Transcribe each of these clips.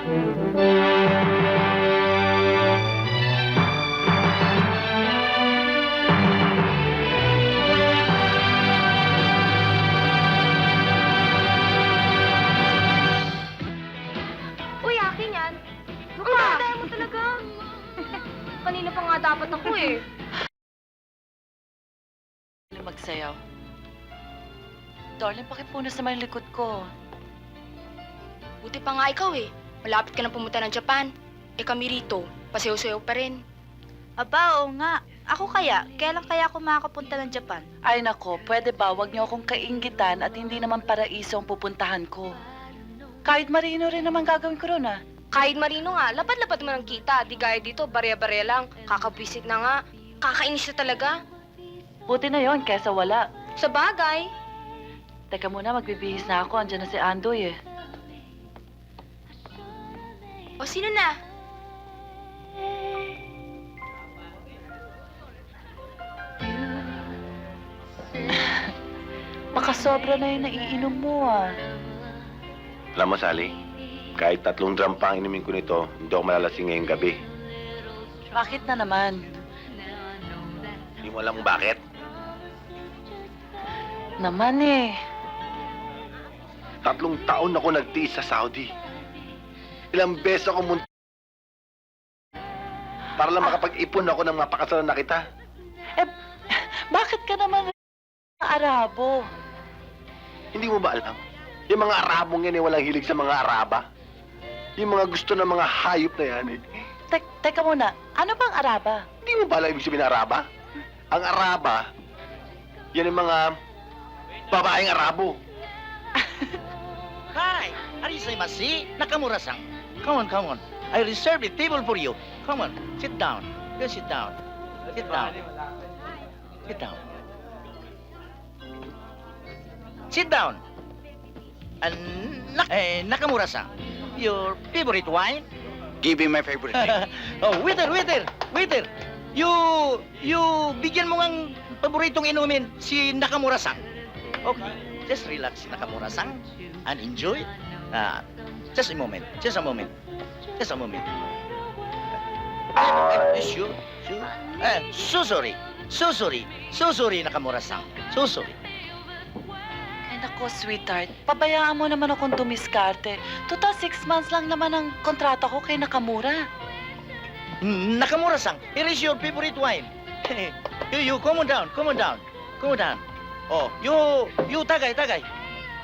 Uy, akin yan. Daya mo talaga. Kanina pa nga dapat ako eh. Magsayaw. Darling, pakipunas naman yung likod ko. Buti pa nga ikaw eh. Malapit ka na pumunta ng Japan. Eh kami rito, pasayaw-sayaw pa rin. Aba, oo nga. Ako kaya? Kailan kaya ako makakapunta ng Japan? Ay nako, pwede ba wag niyo akong kainggitan at hindi naman paraiso ang pupuntahan ko. Kahit marino rin naman gagawin ko ron, ah. Kahit marino nga, lapad-lapad mo ng kita. Di gaya dito, barya-barya lang. Kakabwisit na nga. Kakainis na talaga. Buti na yon kesa wala. Sa bagay. Teka muna, magbibihis na ako. Andiyan na si Andoy, eh. O sino na? Baka sobra na yung naiinom mo, ah. Alam mo, Sally, kahit 3 drum pa ang inumin ko nito, hindi ako malalasing ngayong gabi. Bakit na naman? Hindi mo alam kung bakit? Naman, eh. 3 taon ako nagtiis sa Saudi. Ilang beses ako para lang makapag-ipon ako ng mga pakasalan na kita. Eh, bakit ka naman Arabo? Hindi mo ba alam? Yung mga Arabong yan walang hilig sa mga Araba. Yung mga gusto ng mga hayop na yan Teka muna, ano bang Araba? Hindi mo ba alam ibig sabihin ng Araba? Ang Araba, yan yung mga babaeng Arabo. Hi, arimasu, Nakamura-san. Come on. I reserved a table for you. Come on, sit down. Just sit down. Sit down. Sit down. Sit down. And Nakamura-san, your favorite wine? Give him my favorite drink. Oh, waiter. You bigyan mo ng paboritong inumin si Nakamura-san. Okay, just relax, Nakamura-san, and enjoy. Just a moment. Sure. So sorry, Nakamura-san. So sorry. Ay nako, sweetheart. Pabayaan mo naman akong dumiskarte. Total 6 months lang naman ang kontrata ko kay Nakamura. Nakamura-san, here is your favorite wine. You come on down. Oh, you tagay.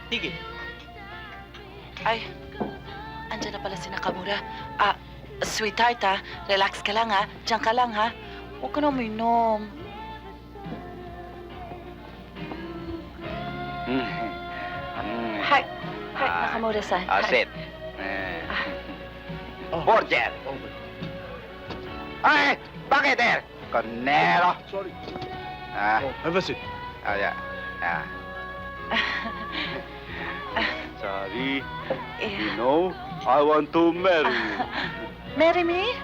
Sige. Ay, andyan na pala si Nakamura. Sweetheart, ha? Relax ka lang, ha? Diyan ka lang, ha? Huwag ka na uminom. Hi, Nakamura-san. Sit. Borger. Ay, bakit, Conero. Sorry. Have a seat. Yeah. Sorry. You know, I want to marry you. Marry me?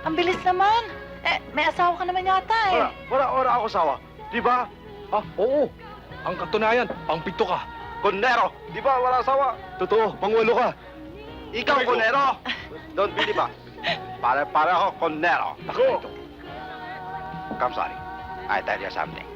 Ang bilis naman. Eh, may asawa ka naman yata, eh. Wala ako sawa. Di ba? Oo. Ang katunayan, pang-pito ka. Conero. Di ba wala asawa? Totoo, pang-8 ka. Ikaw, Conero. Don't believe ba? Para ako, Conero. Ako. Come, sorry. I tell you something.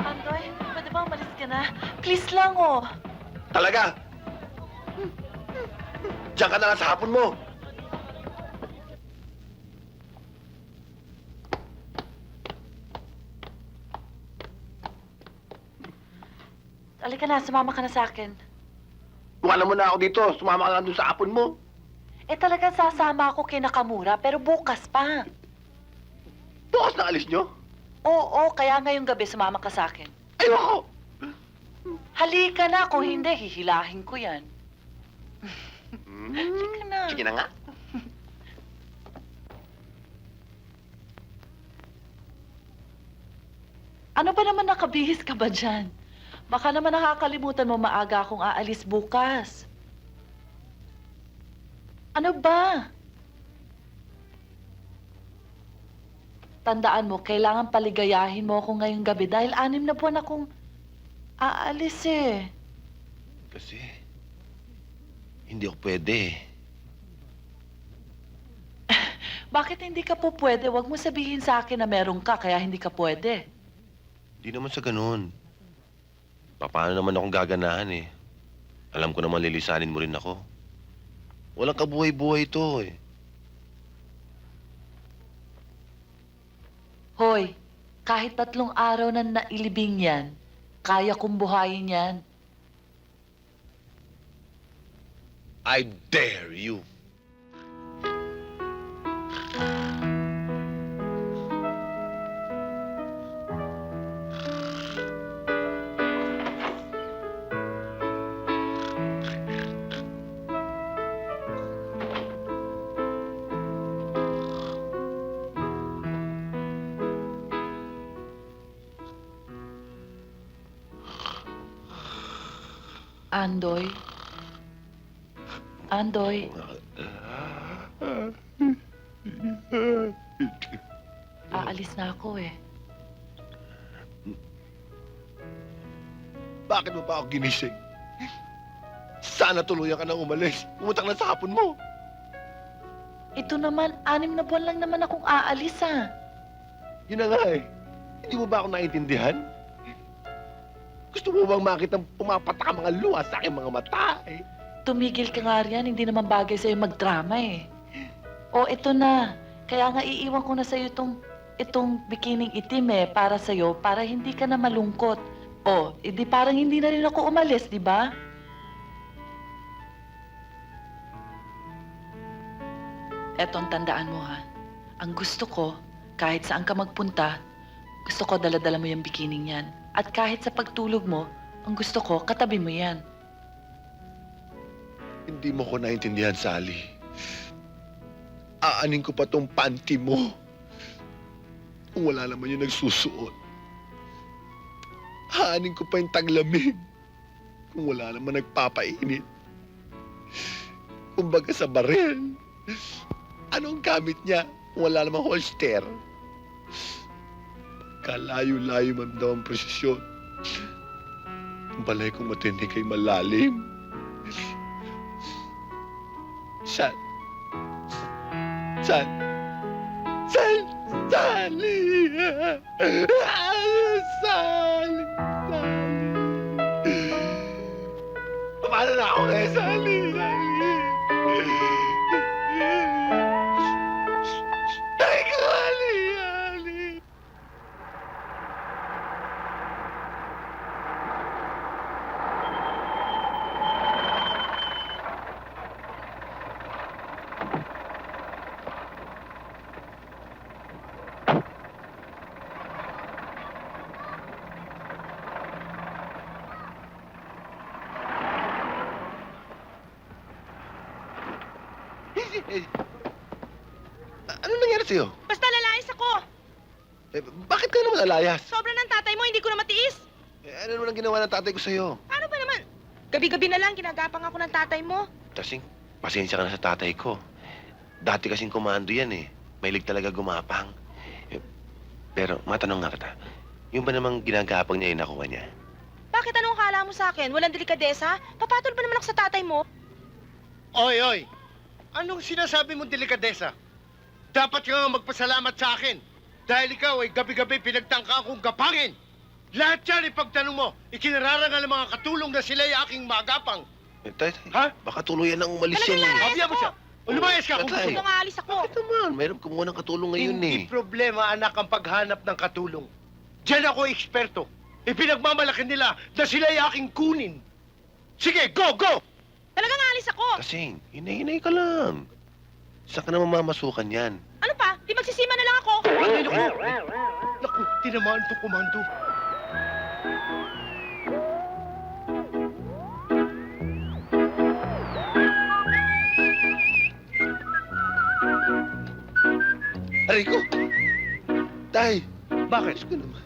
Andoy, pwede ba umalis ka na? Please lang, oh. Talaga? Diyan ka na lang sa hapon mo. Halika na, sumama ka na sa akin. Iwanan mo na ako dito. Sumama ka lang doon sa hapon mo. Eh talagang sasama ako kay Nakamura, pero bukas pa. Bukas na alis nyo? Oo, kaya ngayong gabi sumama ka sa akin. Ayoko. Halika na, kung hindi, hihilahin ko yan. Sige na. Sige na nga. Ano ba naman nakabihis ka ba dyan? Baka naman nakakalimutan mo maaga akong aalis bukas. Ano ba? Tandaan mo, kailangan paligayahin mo ako ngayong gabi dahil 6 na buwan akong aalis eh. Kasi, hindi ako pwede. Bakit hindi ka po pwede? Huwag mo sabihin sa akin na meron ka kaya hindi ka pwede. Hindi naman sa ganun. Paano naman akong gaganahan eh. Alam ko naman lilisanin mo rin ako. Walang kabuhay-buhay ito eh. Hoy, kahit 3 araw na nailibing yan, kaya kong buhayin yan. I dare you. Andoy? Andoy? Aalis na ako eh. Bakit mo pa ako ginising? Sana tuluyan ka nang umalis. Umutang na sa hapon mo. Ito naman, 6 na buwan lang naman akong aalis ah. Yun na nga eh. Hindi mo ba ako naiintindihan? Gusto mo bang makita pumapatak ang mga luha sa aking mga mata eh? Tumigil ka nga riyan, hindi naman bagay sa'yo magdrama eh. O, ito na. Kaya nga iiwan ko na sa'yo itong bikining itim eh, para sa'yo, para hindi ka na malungkot. O, edi parang hindi na rin ako umalis, di ba? Etong tandaan mo ha. Ang gusto ko, kahit saan ka magpunta, gusto ko dala-dala mo yung bikining yan. At kahit sa pagtulog mo, ang gusto ko, katabi mo yan. Hindi mo ko naintindihan, Sally. Aanin ko pa tong panty mo. Kung wala naman yung nagsusuot. Aanin ko pa yung taglamig. Kung wala naman nagpapainit. Kumbaga sa baril. Anong gamit niya kung wala namang holster? Kalayo-layo man daw ang presisyon. Ang balay kong matindi kay malalim. San? San? San? Sally! Sally! Sally! Paano na ako kay Sally? Sally! Ay, Sally! Sally! Ano nangyari sa'yo? Basta lalayas ako! Bakit ka naman alayas? Sobra ng tatay mo, hindi ko na matiis! Ano naman ang ginawa ng tatay ko sa'yo? Ano ba naman? Gabi-gabi na lang, ginagapang ako ng tatay mo. Tasing, pasensya ka na sa tatay ko. Dati kasing komando yan eh. Mahilig talaga gumapang. Pero matanong nga kita, yung ba namang ginagapang niya yung nakuha niya? Bakit anong kala mo sa akin? Walang delikadesa? Papatol ba naman ako sa tatay mo? Oy, oy! Anong sinasabi mong delikadesa? Dapat ka nga magpasalamat sa akin. Dahil ikaw ay gabi-gabi pinagtangka akong gapangin. Lahat yan ipagtanong mo, ikinararangal ng mga katulong na sila'y aking magapang. Tay, Ha? baka tuluyan nang umalis Talagang yan eh. lalayas Abya mo siya. Lumayas ka kung Tatay. gusto Gusto mo. nga alis ako. Bakit naman? Mayroon kumuha ng katulong ngayon Hindi eh. problema, anak, ang paghanap ng katulong. Diyan ako eksperto. Ipinagmamalaki nila na sila'y aking kunin. Sige, go, go! Talagang alis ako. Tasing, hinay-hinay ka lang. Saan ka naman mamasukan yan? Ano pa? Di magsisima na lang ako. Ay, naku! Naku, tinamaan to, komando. Aray ko! Tay! Bakit? Diyos ko naman.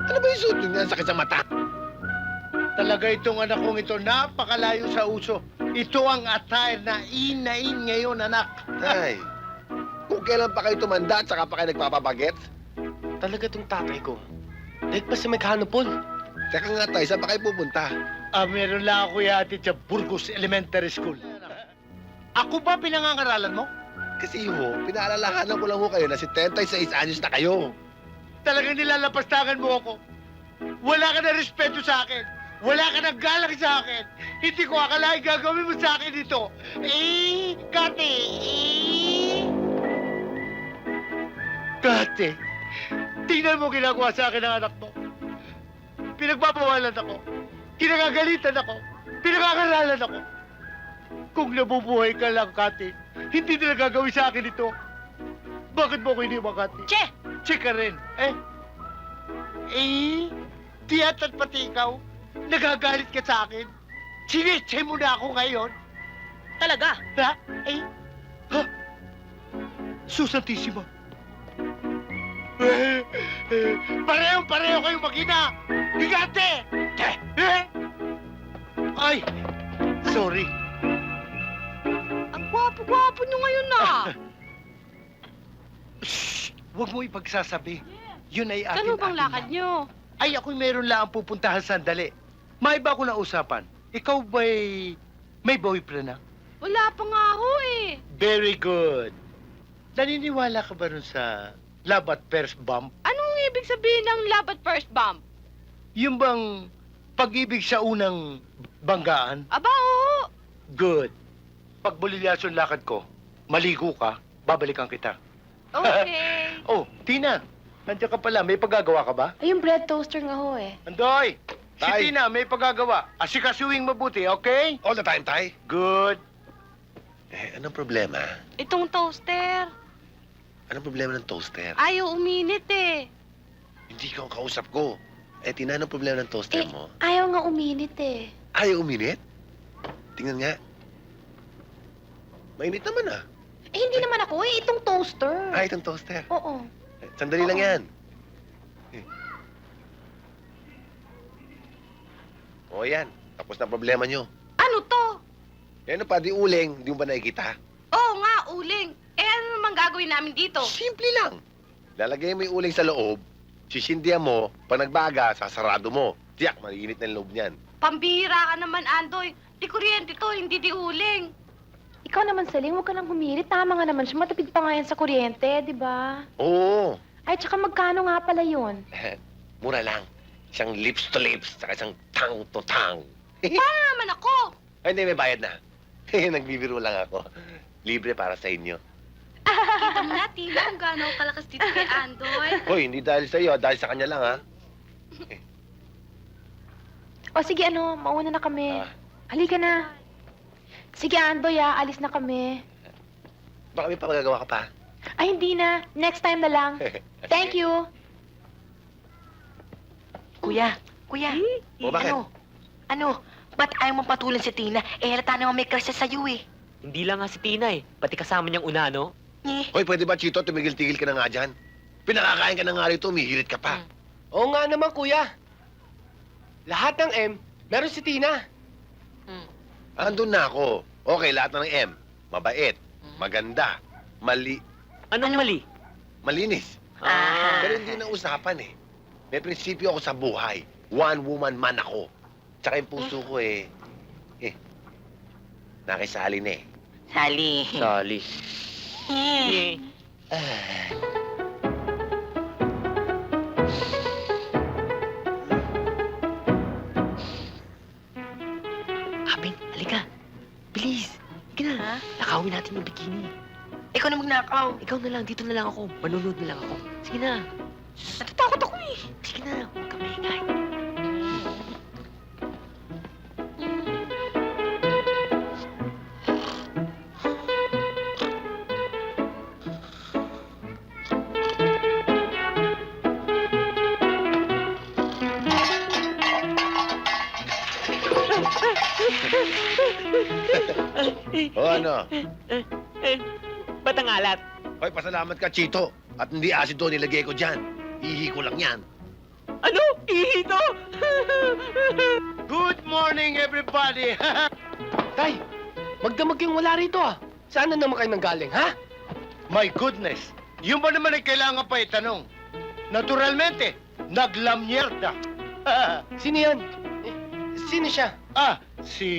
Ano ba yung suot yun? Ang sakit sa mata. Talaga itong anak kong ito, napakalayo sa uso. Ito ang attire na in ngayon, anak. Ay, kung kailan pa kayo tumanda at saka pa kayo nagpapabagets? Talaga tong tatay ko. Dahil pa si Maghanopol. Teka nga tayo, saan pa kayo pupunta? Meron lang ako yatid sa Burgos Elementary School. Ako ba pinangangaralan mo? Kasi ho, pinaalalahanan ko lang ho kayo na 76 anyos na kayo. Talagang nilalapastakan mo ako. Wala ka na respeto sa akin. Wala ka na galang sa akin. Hindi ko akalain gagawin mo sa akin ito. Kate, Kate, tingnan mo ginagawa sa akin ng anak mo. Pinagbabawalan ako. Kinagagalitan ako. Pinangangaralan ako. Kung nabubuhay ka lang, Kate, hindi nila gagawin sa akin ito. Bakit mo ko iniwan, Kate? Che! Che ka rin. Tiyat at pati ikaw, nagagalit ka sa akin. Sinitse mo na ako ngayon. Talaga? Ha? Ha? Susantissima. Parehong-pareho kayong makina. Higante! Ay! Sorry. Ang gwapo-gwapo nyo ngayon na. Shh! Huwag mo ipagsasabi. Yun ay akin. Saan bang lakad nyo? Ay, ako'y meron lang ang pupuntahan sandali. May iba ako na usapan. Ikaw ba'y may boyfriend na? Wala pa nga ho eh. Very good. Naniniwala ka ba nun sa love at first bump? Anong ibig sabihin ng love at first bump? Yung bang pag-ibig sa unang banggaan? Aba, oo. Good. Pag bulilyasyon lakad ko, maligo ka, babalikan kita. Okay. Oh, Tina, nandiyan ka pala. May paggagawa ka ba? Ay, yung bread toaster nga ho eh. Andoy! Si Tay. Tina, may paggagawa. Asikasuing mabuti, okay? All the time, tay. Good. Anong problema? Itong toaster. Anong problema ng toaster? Ayaw uminit eh. Hindi ka ang kausap ko. Tina, anong problema ng toaster mo? Ayaw nga uminit eh. Ayaw uminit? Tingnan nga. Mainit naman ah. Eh, hindi naman ako eh. Itong toaster. Itong toaster. Oo. Sandali lang yan. O yan, tapos na problema nyo. Ano to? Ano pa, di uling, di mo ba nakikita? Oo nga, uling. Eh, ano naman gagawin namin dito? Simple lang. Lalagay mo yung uling sa loob, sisindihan mo, pag nagbaga, sasarado mo. Tiyak, mainit na yung loob niyan. Pambihira ka naman, Andoy. Di kuryente to, hindi di uling. Ikaw naman, Saling, huwag ka nang humirit. Tama nga naman siya. Matipid pa nga yan sa kuryente, di ba? Oo, Ay, tsaka magkano nga pala yun? mura lang. Isang lips to lips, saka isang tang to tang. Paano naman ako? Ay, hindi, may bayad na. Nagbibiro lang ako. Libre para sa inyo. Kita mo na, Tila, kung gaano ako kalakas dito kay Andoy. Hoy, hindi dahil sa iyo, dahil sa kanya lang, ha? O sige, mauna na kami. Halika na. Sige, Andoy, alis na kami. Baka may pagagawa ka pa. Ay, hindi na. Next time na lang. Thank you. Kuya, O, bakit? ba't ayaw mong patulan si Tina? Eh, halata naman may crush siya sa'yo eh. Hindi lang nga si Tina eh. Pati kasama niyang una, no? Hoy, pwede ba, Chito, tumigil-tigil ka na nga dyan? Pinakakain ka na nga rito, umihirit ka pa. Oo nga naman, kuya. Lahat ng M, meron si Tina. Andun na ako. Okay, lahat na ng M. Mabait, maganda, Anong mali? malinis. Pero hindi na usapan eh. May prinsipyo ako sa buhay. One woman man ako. Tsaka yung puso ko nakisali na eh. Sali. Sali. Abing, halika. Bilis. Halika na. Nakawin natin yung bikini. Ikaw na magnakaw. Ikaw na lang, dito na lang ako. Manunod na lang ako. Sige na. Natatakot ako eh. Sige na, huwag kang maingay. O ano? Ba't ang alat? Hoy, pasalamat ka, Chito. At hindi asido nilagay ko dyan. Ihi ko lang yan. Ano? Ihito? Good morning, everybody! Tay, magdamag yung wala rito ah. Saan na naman kayo nanggaling, ha? My goodness! Yung ba naman ay kailangan pa itanong? Naturalmente, naglamyerda. Sino yan? Eh, sino siya? Si...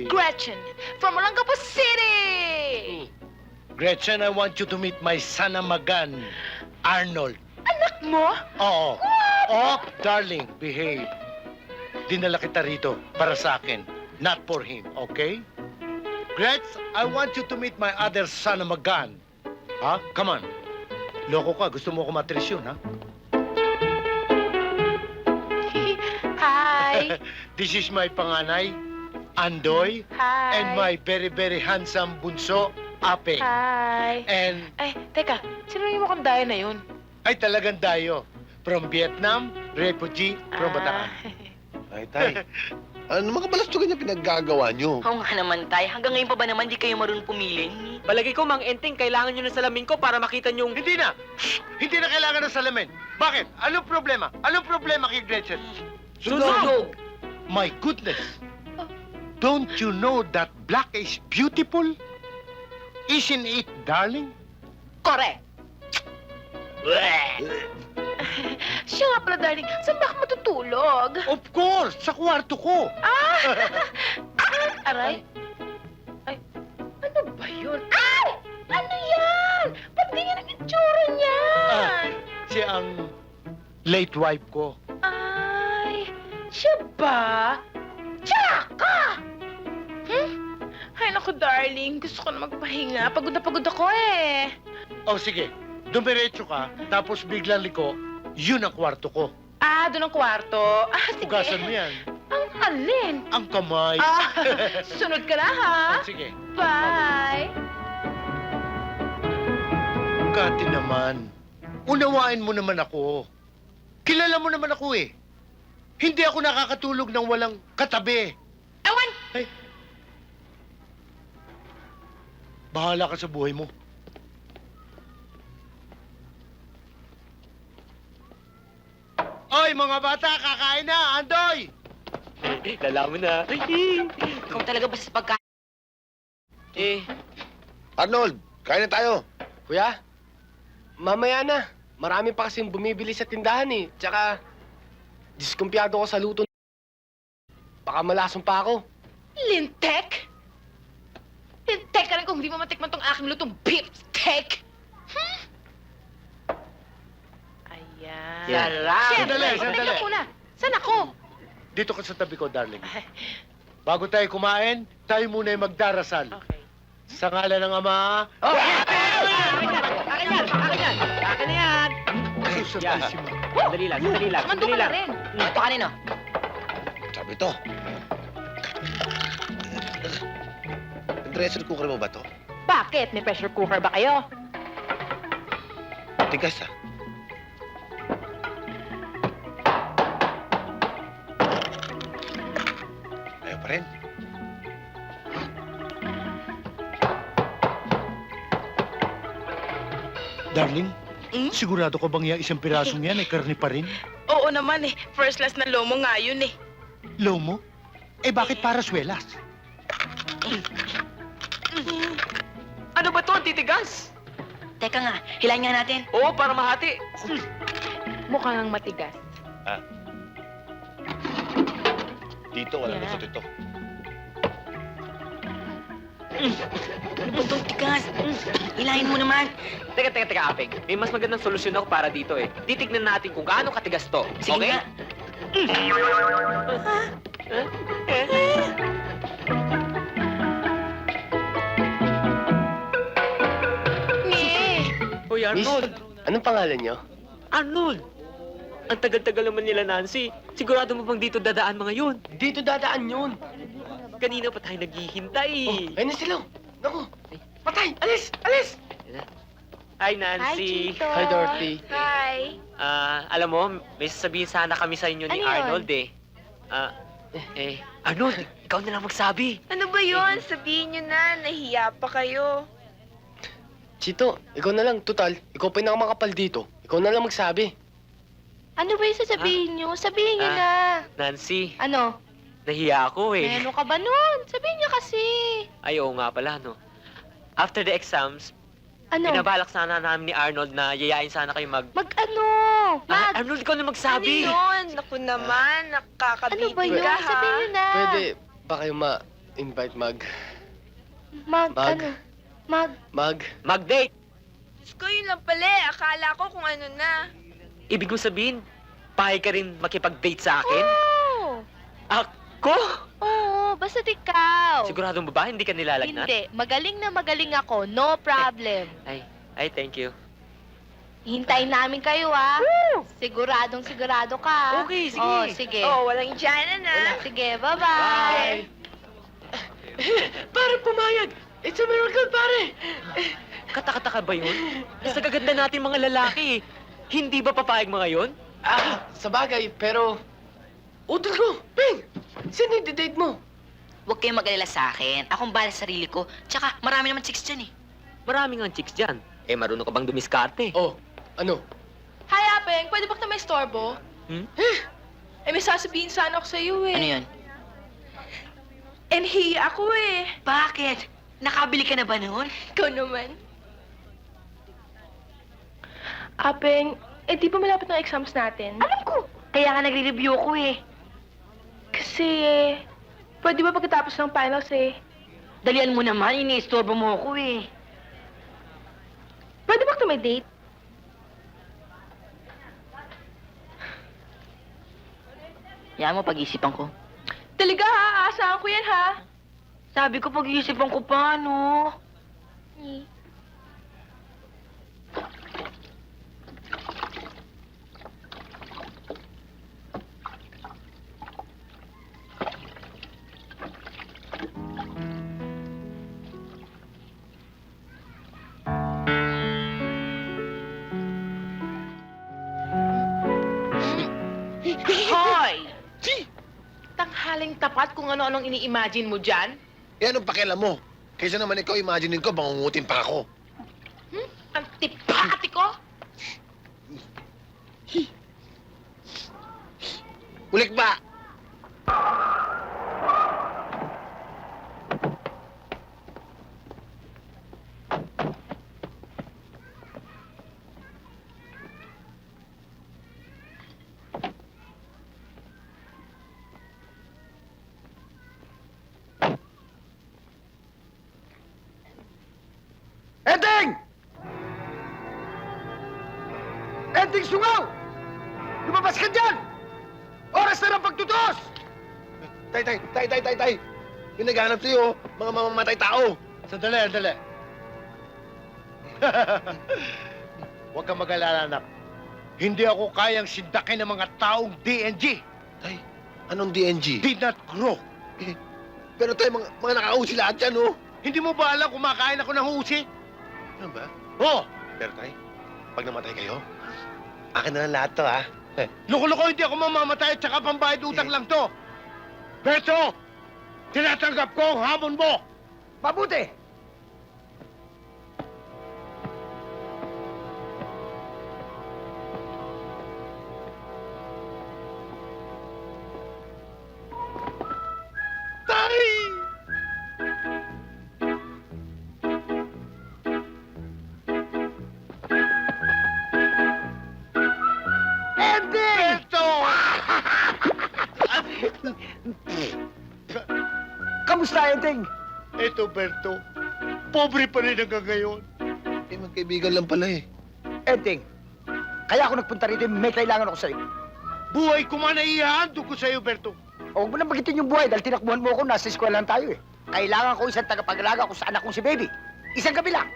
Gretchen, from Olongapo City! Gretchen, I want you to meet my son Magan, Arnold. Anak mo? Oo. Oh, darling, behave. Dinala kita rito para sa akin, not for him, okay? Gretz, I want you to meet my other son Magan. Ha? Come on. Loko ka, gusto mo ako matris yun, ha? Hi! This is my panganay, Andoy, Hi! and my very, very handsome bunso, Apeng. Hi! And Ay, teka, sino yung mukhang dayo na yun? ay talagang dayo. From Vietnam, refugee from Bataan. Ay, tay. Ano mga balastugan yung pinaggagawa nyo? Oo nga naman, Tay. Hanggang ngayon pa ba naman di kayo marunong pumili? Palagi ko, Mang Enteng, kailangan nyo ng salamin ko para makita nyo yung... Hindi na! Hindi na kailangan ng salamin. Bakit? Anong problema? Anong problema kay Gretchen? Sunog! My goodness! Don't you know that black is beautiful? Isn't it, darling? Correct! Siya nga pala, darling. Saan ba ka matutulog? Of course! Sa kwarto ko! Aray? Ay, ano ba yun? Ay! Ano yan? Ba't ganyan ang itsura niyan? Siya ang late wife ko. Ay, siya ba? Tsaka! Ay, naku, darling. Gusto ko na magpahinga. Pagod na pagod ako eh. Oh, sige. Dumiretso ka, tapos biglang liko, yun ang kwarto ko. Ah, doon ang kwarto. Ah, sige. Ugasan mo yan. Ang alin? Ang kamay. Ah, sunod ka na, ha? Sige. Bye! Kati naman. Unawain mo naman ako. Kilala mo naman ako eh. Hindi ako nakakatulog ng walang katabi. Ewan! Ay. Bahala ka sa buhay mo. Oy, mga bata, kakain na! Andoy! Lalaman na. Ikaw talaga ba sa pagkain? Eh, Arnold, kain na tayo. Kuya, mamaya na. Marami pa kasing bumibili sa tindahan eh. Tsaka, diskumpiyado ko sa luto. Baka malasong pa ako. Lintek? Lintek ka rin kung hindi mo matikman tong aking lutong beef steak. Ayan. Sarap! Sandali, Siyempre, sandali. teka muna. Saan ako? Dito ka sa tabi ko, darling. Bago tayo kumain, tayo muna yung magdarasal. Okay. Sa ngala ng Ama, Akin yan! Akin yan! Akin na yan! Santísima. Sandali lang, sandali lang, Mando sandali ka na lang. rin. Ito kanino? Sabi to. Pressure cooker mo ba to? Bakit? May pressure cooker ba kayo? Tigas ah. Ayaw pa rin. Darling, Hmm? sigurado ka bang yung isang pirasong yan ay karni pa rin? Oo naman eh. First class na lomo nga yun eh. Lomo? Eh bakit para swelas? Ano ba to? Ang titigas? Teka nga, hilahin nga natin. Oo, para mahati. Mukhang matigas. Dito, wala Yeah. lusot ito. Ano ba itong tigas? Hilahin mo naman. Teka, Apeng. May mas magandang solusyon ako para dito eh. Titignan natin kung gaano katigas to. Sige Okay? nga. Hoy, Miss, Arnold! anong pangalan niyo? Arnold! Ang tagal-tagal naman nila, Nancy. Sigurado mo bang dito dadaan mga yun? Dito dadaan yun. Kanina pa tayo naghihintay. Oh, ayun na sila. Naku, patay! Alis! Alis! Hi, Nancy. Hi, Dorothy. Hi. Alam mo, may sasabihin sana kami sa inyo ni Ano yun? Arnold eh. Arnold, ikaw na lang magsabi. Ano ba yun? Sabihin nyo na. Nahiya pa kayo. Chito, ikaw na lang. Total, ikaw pa yung nakamakapal dito. Ikaw na lang magsabi. Ano ba yung sasabihin niyo? Sabihin niyo na. Nancy, Ano? nahiya ako eh. Ano ka ba nun? Sabihin niyo kasi. Ay, oo nga pala, no. After the exams, Ano? binabalak sana namin ni Arnold na yayain sana kayo Mag-ano? Arnold, ikaw na magsabi! yun? Naku naman, nakakabitin Ano ba yun? Sabihin niyo na. Pwede ba kayo ma-invite mag... Mag, Mag. ano? Mag. Mag-date! Diyos ko, yun lang pala eh. Akala ko kung ano na. Ibig mo sabihin, pahig ka rin makipag-date sa akin? Oo. Ako? Oo, basta ikaw. Sigurado mo ba hindi ka nilalagnat? Hindi. Magaling na magaling ako. No problem. Ay, thank you. Hintayin namin kayo, ah. Siguradong sigurado ka. Okay, sige. Oh, sige. walang dyanan na. Sige, bye-bye. Pare, pumayag! It's a miracle, pare! Katakataka ba yun? Sa gaganda natin mga lalaki, hindi ba papayag mga yon? Sa bagay, pero... Utol ko! Ping! Sino yung date mo? Huwag kayong mag-alala sa akin. Akong bahala sa sarili ko. Tsaka, marami naman chicks dyan eh. Maraming ang chicks dyan. Eh, marunong ka bang dumiskarte? Oh, ano? Hi, Apeng. Pwede ba kita may storbo? Hmm? Eh, may sasabihin sana ako sa'yo eh. Ano yun? Nahiya ako eh. Bakit? Nakabili ka na ba noon? Ikaw naman. Apeng, di ba malapit ng exams natin? Alam ko. Kaya nga nagre-review ko eh. Kasi, pwede ba pagkatapos ng finals eh? Dalian mo naman, iniistorbo mo ako eh. Pwede ba kita may date? Yan mo, pag-isipan ko. Talaga ha? Aasahan ko yan ha? Sabi ko, pag-iisipan ko pa, no? Hoy! Tanghaling tapat kung ano-anong ini-imagine mo dyan? Yan ang pakialam mo. Kaysa naman ikaw, imaginein ko, bangungutin pa ako. Ang tipati ko? Ulik ba? Eding! Eding sungaw! Lumabas ka dyan! Oras na ng pagtutos! Tay! Yung naghahanap sa'yo, mga mamamatay tao. Sandali. Huwag kang mag-alala, anak. Hindi ako kayang sindakin ng mga taong DNG. Tay, anong DNG? Did not grow. Pero tay, mga nakausi lahat yan, oh. Hindi mo ba alam kumakain ako ng usi? Ano ba? Oo! Pero tay, pag namatay kayo, akin na lang lahat to, ha? Loko-loko, hindi ako mamamatay at saka pambayad utang lang to. Berto, tinatanggap ko ang hamon mo. Mabuti. Tay! Berto! Kamusta, Edeng? Eto, Berto. Pobre pa rin hanggang ngayon. Eh, magkaibigan lang pala, eh. Edeng, kaya ako nagpunta rito, may kailangan ako sa'yo. Buhay ko man ay ihahandog ko sa'yo, Berto. Huwag mo na magitin yung buhay dahil tinakbuhan mo ako, nasa eskwelahan tayo eh. Kailangan ko isang tagapag-alaga ko sa anak kong si Baby. Isang gabi lang.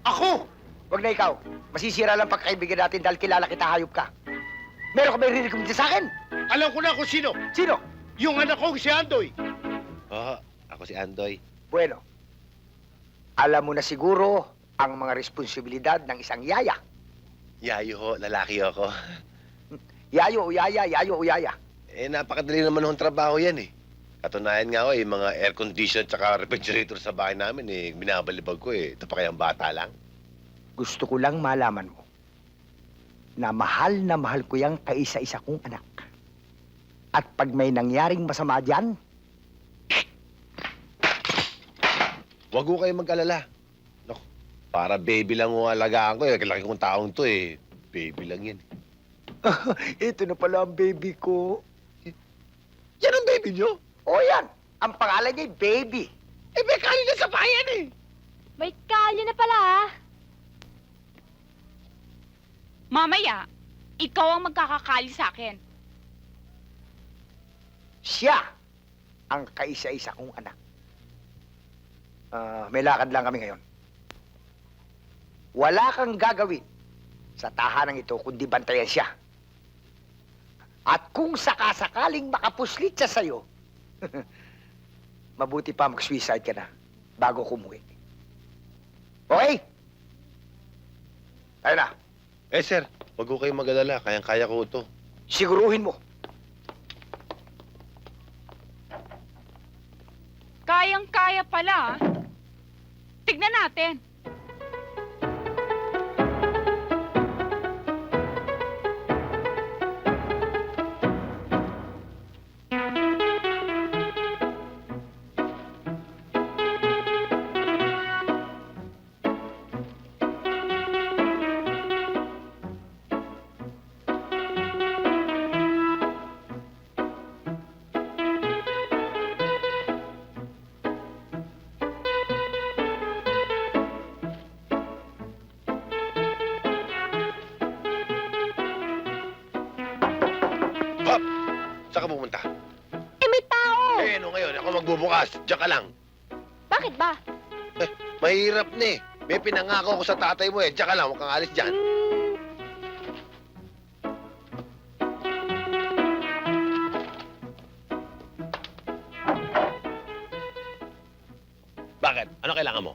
Ako! Huwag na ikaw. Masisira lang pagkaibigan natin dahil kilala kita, hayop ka. Meron ka ba i-recommend sa akin? Alam ko na kung sino. Sino? Yung anak kong si Andoy. Oo, ako si Andoy. Bueno, alam mo na siguro ang mga responsibilidad ng isang yaya. Yayo ho, lalaki ako. Yayo o yaya, yayo o yaya. Eh, napakadali naman ng trabaho yan, eh. Katunayan nga ho, eh, mga air condition tsaka refrigerator sa bahay namin, eh, binabalibag ko, eh. Ito pa kayang bata lang. Gusto ko lang malaman mo. na mahal ko yung kaisa-isa kong anak. At pag may nangyaring masama diyan, Huwag ko kayo mag-alala. Naku, para baby lang ang alagaan ko eh. Laki kong taong to eh. Baby lang yan. ito na pala ang baby ko. Yan ang baby nyo? O yan, ang pangalan niya Baby. Eh, may kanin na sa bayan eh. May kalyo na pala, ha? Mamaya, ikaw ang magkakakali sa akin. Siya ang kaisa-isa kong anak. May lakad lang kami ngayon. Wala kang gagawin sa tahanang ito kundi bantayan siya. At kung sakasakaling makapuslit siya sa'yo, mabuti pa mag-suicide ka na bago kumuwi. Okay? Tayo na. Eh, sir, huwag ko kayo mag-alala. Kayang-kaya ko ito. Siguruhin mo. Kayang-kaya pala, ah. Tignan natin. Hop! Saan ka pumunta? Eh, may tao! Eh, ano ngayon? Ako magbubukas. Diyan ka lang. Bakit ba? Mahirap na eh. May pinangako ko sa tatay mo eh. Diyan ka lang. Huwag kang alis dyan. Bakit? Ano kailangan mo?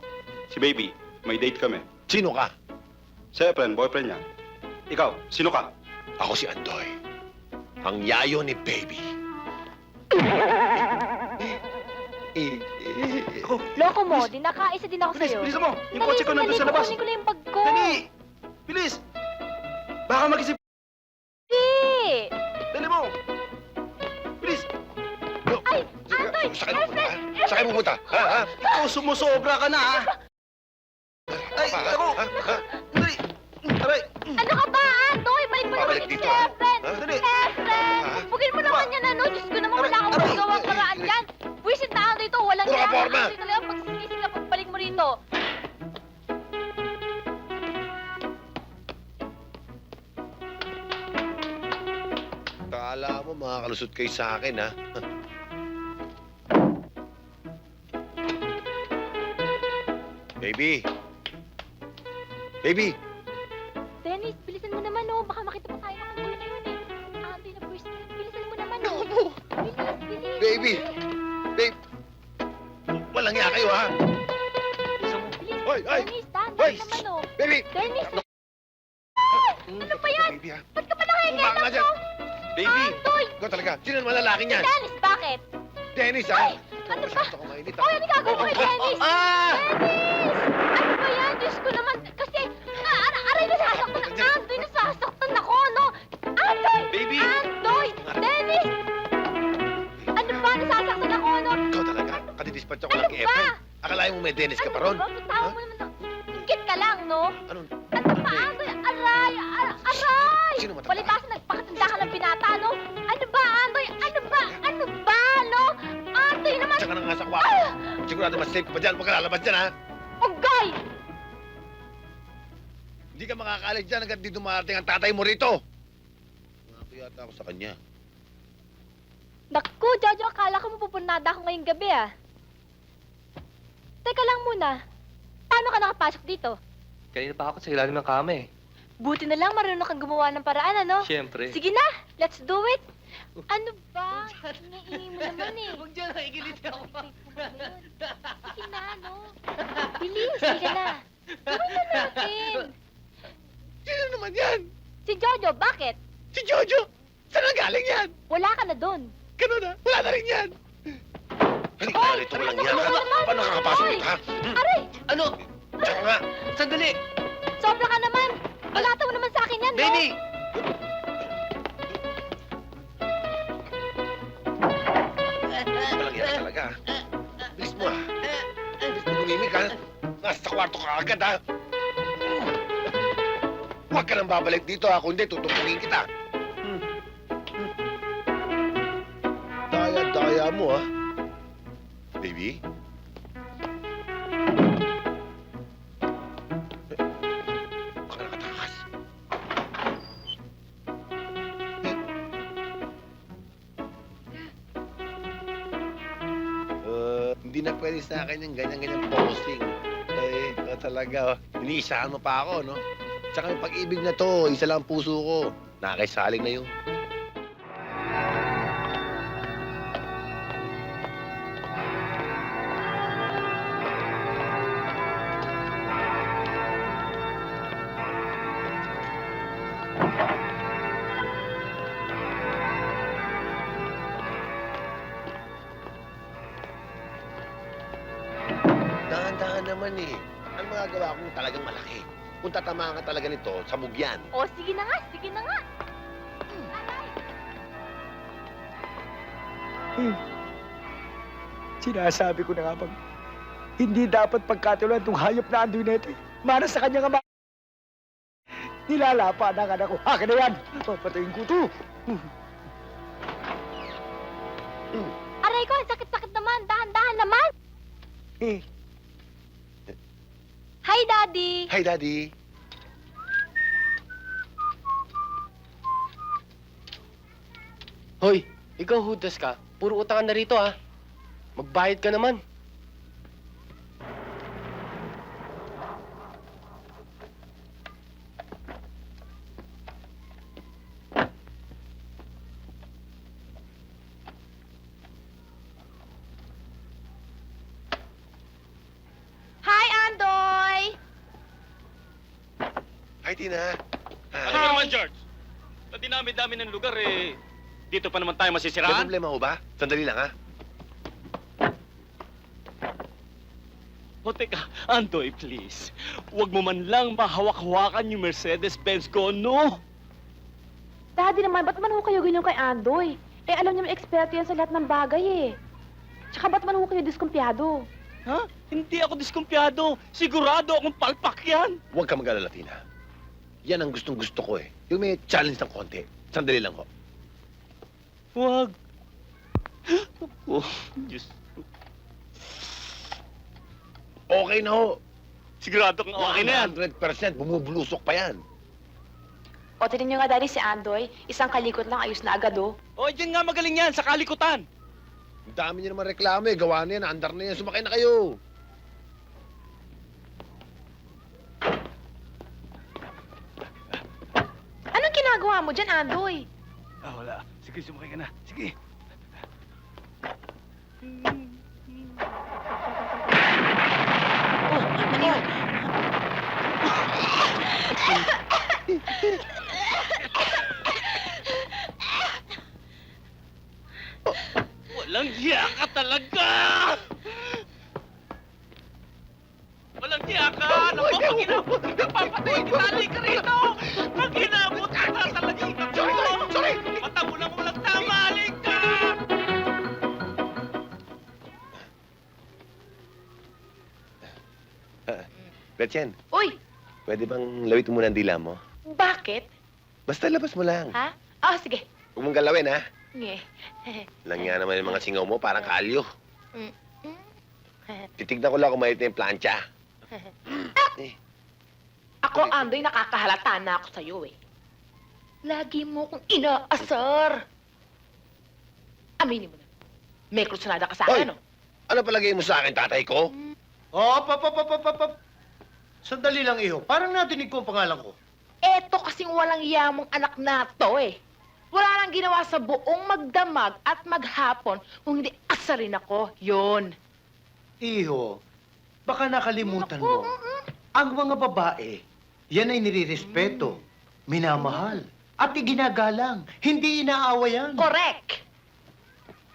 Si Baby, may date kami. Sino ka? Si Efren, boyfriend niya. Ikaw, sino ka? Ako si Andoy. Ang yayo ni Baby. Loko mo, dinakaisa din ako sa'yo. Bilis mo! Yung kotse ko nandun sa labas. Kunin ko lang yung bag ko. Dali! Bilis! Baka mag-isip. Hindi! Dali mo! Bilis! Ay, Andoy! Saan ka pupunta? Ha? Saan ka pupunta? Ha? Ha? Ikaw, sumusobra ka na, ha? Ay, Ha? ako! Ha? Ha? Dali! Aray! Ano ka ba, Andoy? Balik mo Babalik naman dito, si ha? Efren! Ha? Dali! Efren! Ha? Pugin mo naman yan, ano? Diyos ko naman, wala akong Aray! magawang paraan dyan. Wisit na Andoy ito, walang Puro ka yan. forma. Andoy talaga, pagsisisi ka pagbalik mo rito. Kala mo, makakalusot kayo sa akin, ha? Baby! Baby! Dennis, bilisan mo naman, oh. Baka makita pa tayo ng boy na yun, eh. Andoy na first time. Bilisan mo naman, Naku oh. po! Bilis, bilis. Baby! Babe! Walang iya kayo, ha? Bilis, Hoy, hoy! Dennis, dahan Hoy! naman, oh. Baby! Dennis! Ano ba yan? Baby, ha? Ba't ka pa Bumaba ka nakikialam dyan! mo? Baby! Andoy! Ikaw talaga. Sino naman lalaki niyan? Dennis, bakit? Dennis, ha? Ay! Ano ba? Masyado ka mainit, ha? Oy, ano gagawin mo kay Dennis? Ah! Dennis! Ano ba yan? Diyos ko naman. Kasi, aray, nasasaktan. Andoy, nasasaktan ako, no? Andoy! Baby! Andoy! Dennis! Ano ba? Nasasaktan ako, no? Ikaw talaga. Kadidispatch ako Ano lang kay ba? Efren. Akalain mo may Dennis ka pa ron? Ano ba? Bitaw mo naman sa... Higit ka lang, no? Anong... Ano ba, Andoy? Aray! Aray! Sino matanda? Palibasa nagpakatanda ka ng binata, no? Ano ba, Andoy? Ano ba? Ano ba, no? Andoy naman! Tsaka na nga sa kwarto. Sigurado mas safe ka pa dyan. Huwag ka lalabas dyan, ha? Ugay! Hindi ka makakaalis dyan hanggang di dumarating ang tatay mo rito. Nangako yata ako sa kanya. Naku, Jojo, akala ko mapupunada ako ngayong gabi, ah. Teka lang muna. Paano ka nakapasok dito? Kanina pa ako sa ilalim ng kama eh. Buti na lang marunong kang gumawa ng paraan, ano? Siyempre. Sige na, let's do it. Ano ba? Iniingi mo naman eh. Huwag dyan, nakikilit ako. Sige na, no? Bilis, sige na. Gawin na natin. Sino naman yan? Si Jojo, bakit? Si Jojo! Saan ang galing yan? Wala ka na doon. Ganun na. Wala na rin yan. Halika Oy, na rito. Walang ano yan. ka naman? Paano kakapasok Oy! dito, ha? Aray! Ano? Tsaka nga. Sandali! Sobra ka naman! Balata mo naman sa akin yan, no? Baby! ka. Bilis mo, Bilis mo tumimik, ha? Nasa kwarto ka agad, ha? Huwag ka nang babalik dito, ha? Kundi tutumpungin kita. Daya-daya mo, ha? Baby? Baka nakatakas. Hindi na pwede sa akin yung ganyan-ganyan posting. Talaga, iniisahan mo pa ako, no? Tsaka yung pag-ibig na to, isa lang ang puso ko. Nakakaisaling na yun. Dahan-dahan naman eh. Ang magagawa kong talagang malaki. Kung tatamaan ka talaga nito, sabog yan. O, sige na nga, sige na nga. Sinasabi ko na nga bang hindi dapat pagkatulan itong hayop na Andoy na ito. Mana sa kanyang ama. Nilalapa na ang anak ko. Akin na yan. Papatayin ko ito. Aray ko, ang sakit-sakit naman. Dahan-dahan naman. Hi, Daddy. Hi, Daddy. Hoy, ikaw hudas ka. Puro utang ka na rito, ha? Magbayad ka naman. Hi, Andoy. Hi, Tina. Ano ba naman, George? Sa dinami-dami ng lugar, dito pa naman tayo May masisiraan? problema ho ba? Sandali lang, ha? O teka, Andoy, please. Huwag mo man lang mahawak-hawakan yung Mercedes-Benz ko, no? Daddy naman, ba't man ho kayo ganyan kay Andoy? Eh, alam niyo may eksperto yan sa lahat ng bagay eh. Tsaka ba't man ho kayo diskumpiyado? Ha? Hindi ako diskumpiyado. Sigurado akong palpak yan. Huwag ka mag-alala, Tina. Yan ang gustong-gusto ko, eh. Yung may challenge ng konti. Sandali lang ho. Huwag. Oh, Diyos. Okay na ho. Sigurado kang okay na yan. 100% bumubulusok pa yan. O, tinan niyo nga, Daddy, si Andoy. Isang kalikot lang, ayos na agad, oh. O, dyan nga magaling yan, sa kalikutan. Ang dami niyo naman reklamo, eh. Gawa na yan, andar na yan. Sumakay na kayo. Anong ginagawa mo dyan, Andoy? Wala. Sige, sumakay ka na. Sige. Ano yun? Walang hiya ka talaga! Walang hiya ka! Naku, pag inabot ka, papatay kita! Halika rito! Pag inabot ka, tatalagin ka! Sorry! Mata mo lang walang tama! Halika! Gretchen, Uy, pwede bang lawit mo muna ang dila mo? bakit? Basta labas mo lang. Ha? Oh, sige. Huwag mong galawin, ha? Nge. Lang yan naman yung mga singaw mo, parang kalyo. Mm. Titignan ko lang kung may yung plancha. Ako, Andoy, nakakahalata na ako sa'yo, eh. Lagi mo kong inaasar. Aminin mo na. May krusunada ka sa Hoy! akin, ano? Ano palagay mo sa akin, tatay ko? Oh, pap. Sandali lang, iho. Parang natinig ko ang pangalan ko. Eto kasing walang yamong anak na to, eh. Wala nang ginawa sa buong magdamag at maghapon kung hindi asarin ako. Yun. Iho, baka nakalimutan mo. Ang mga babae, yan ay nirirespeto, minamahal, at iginagalang. Hindi inaawa yan. Correct.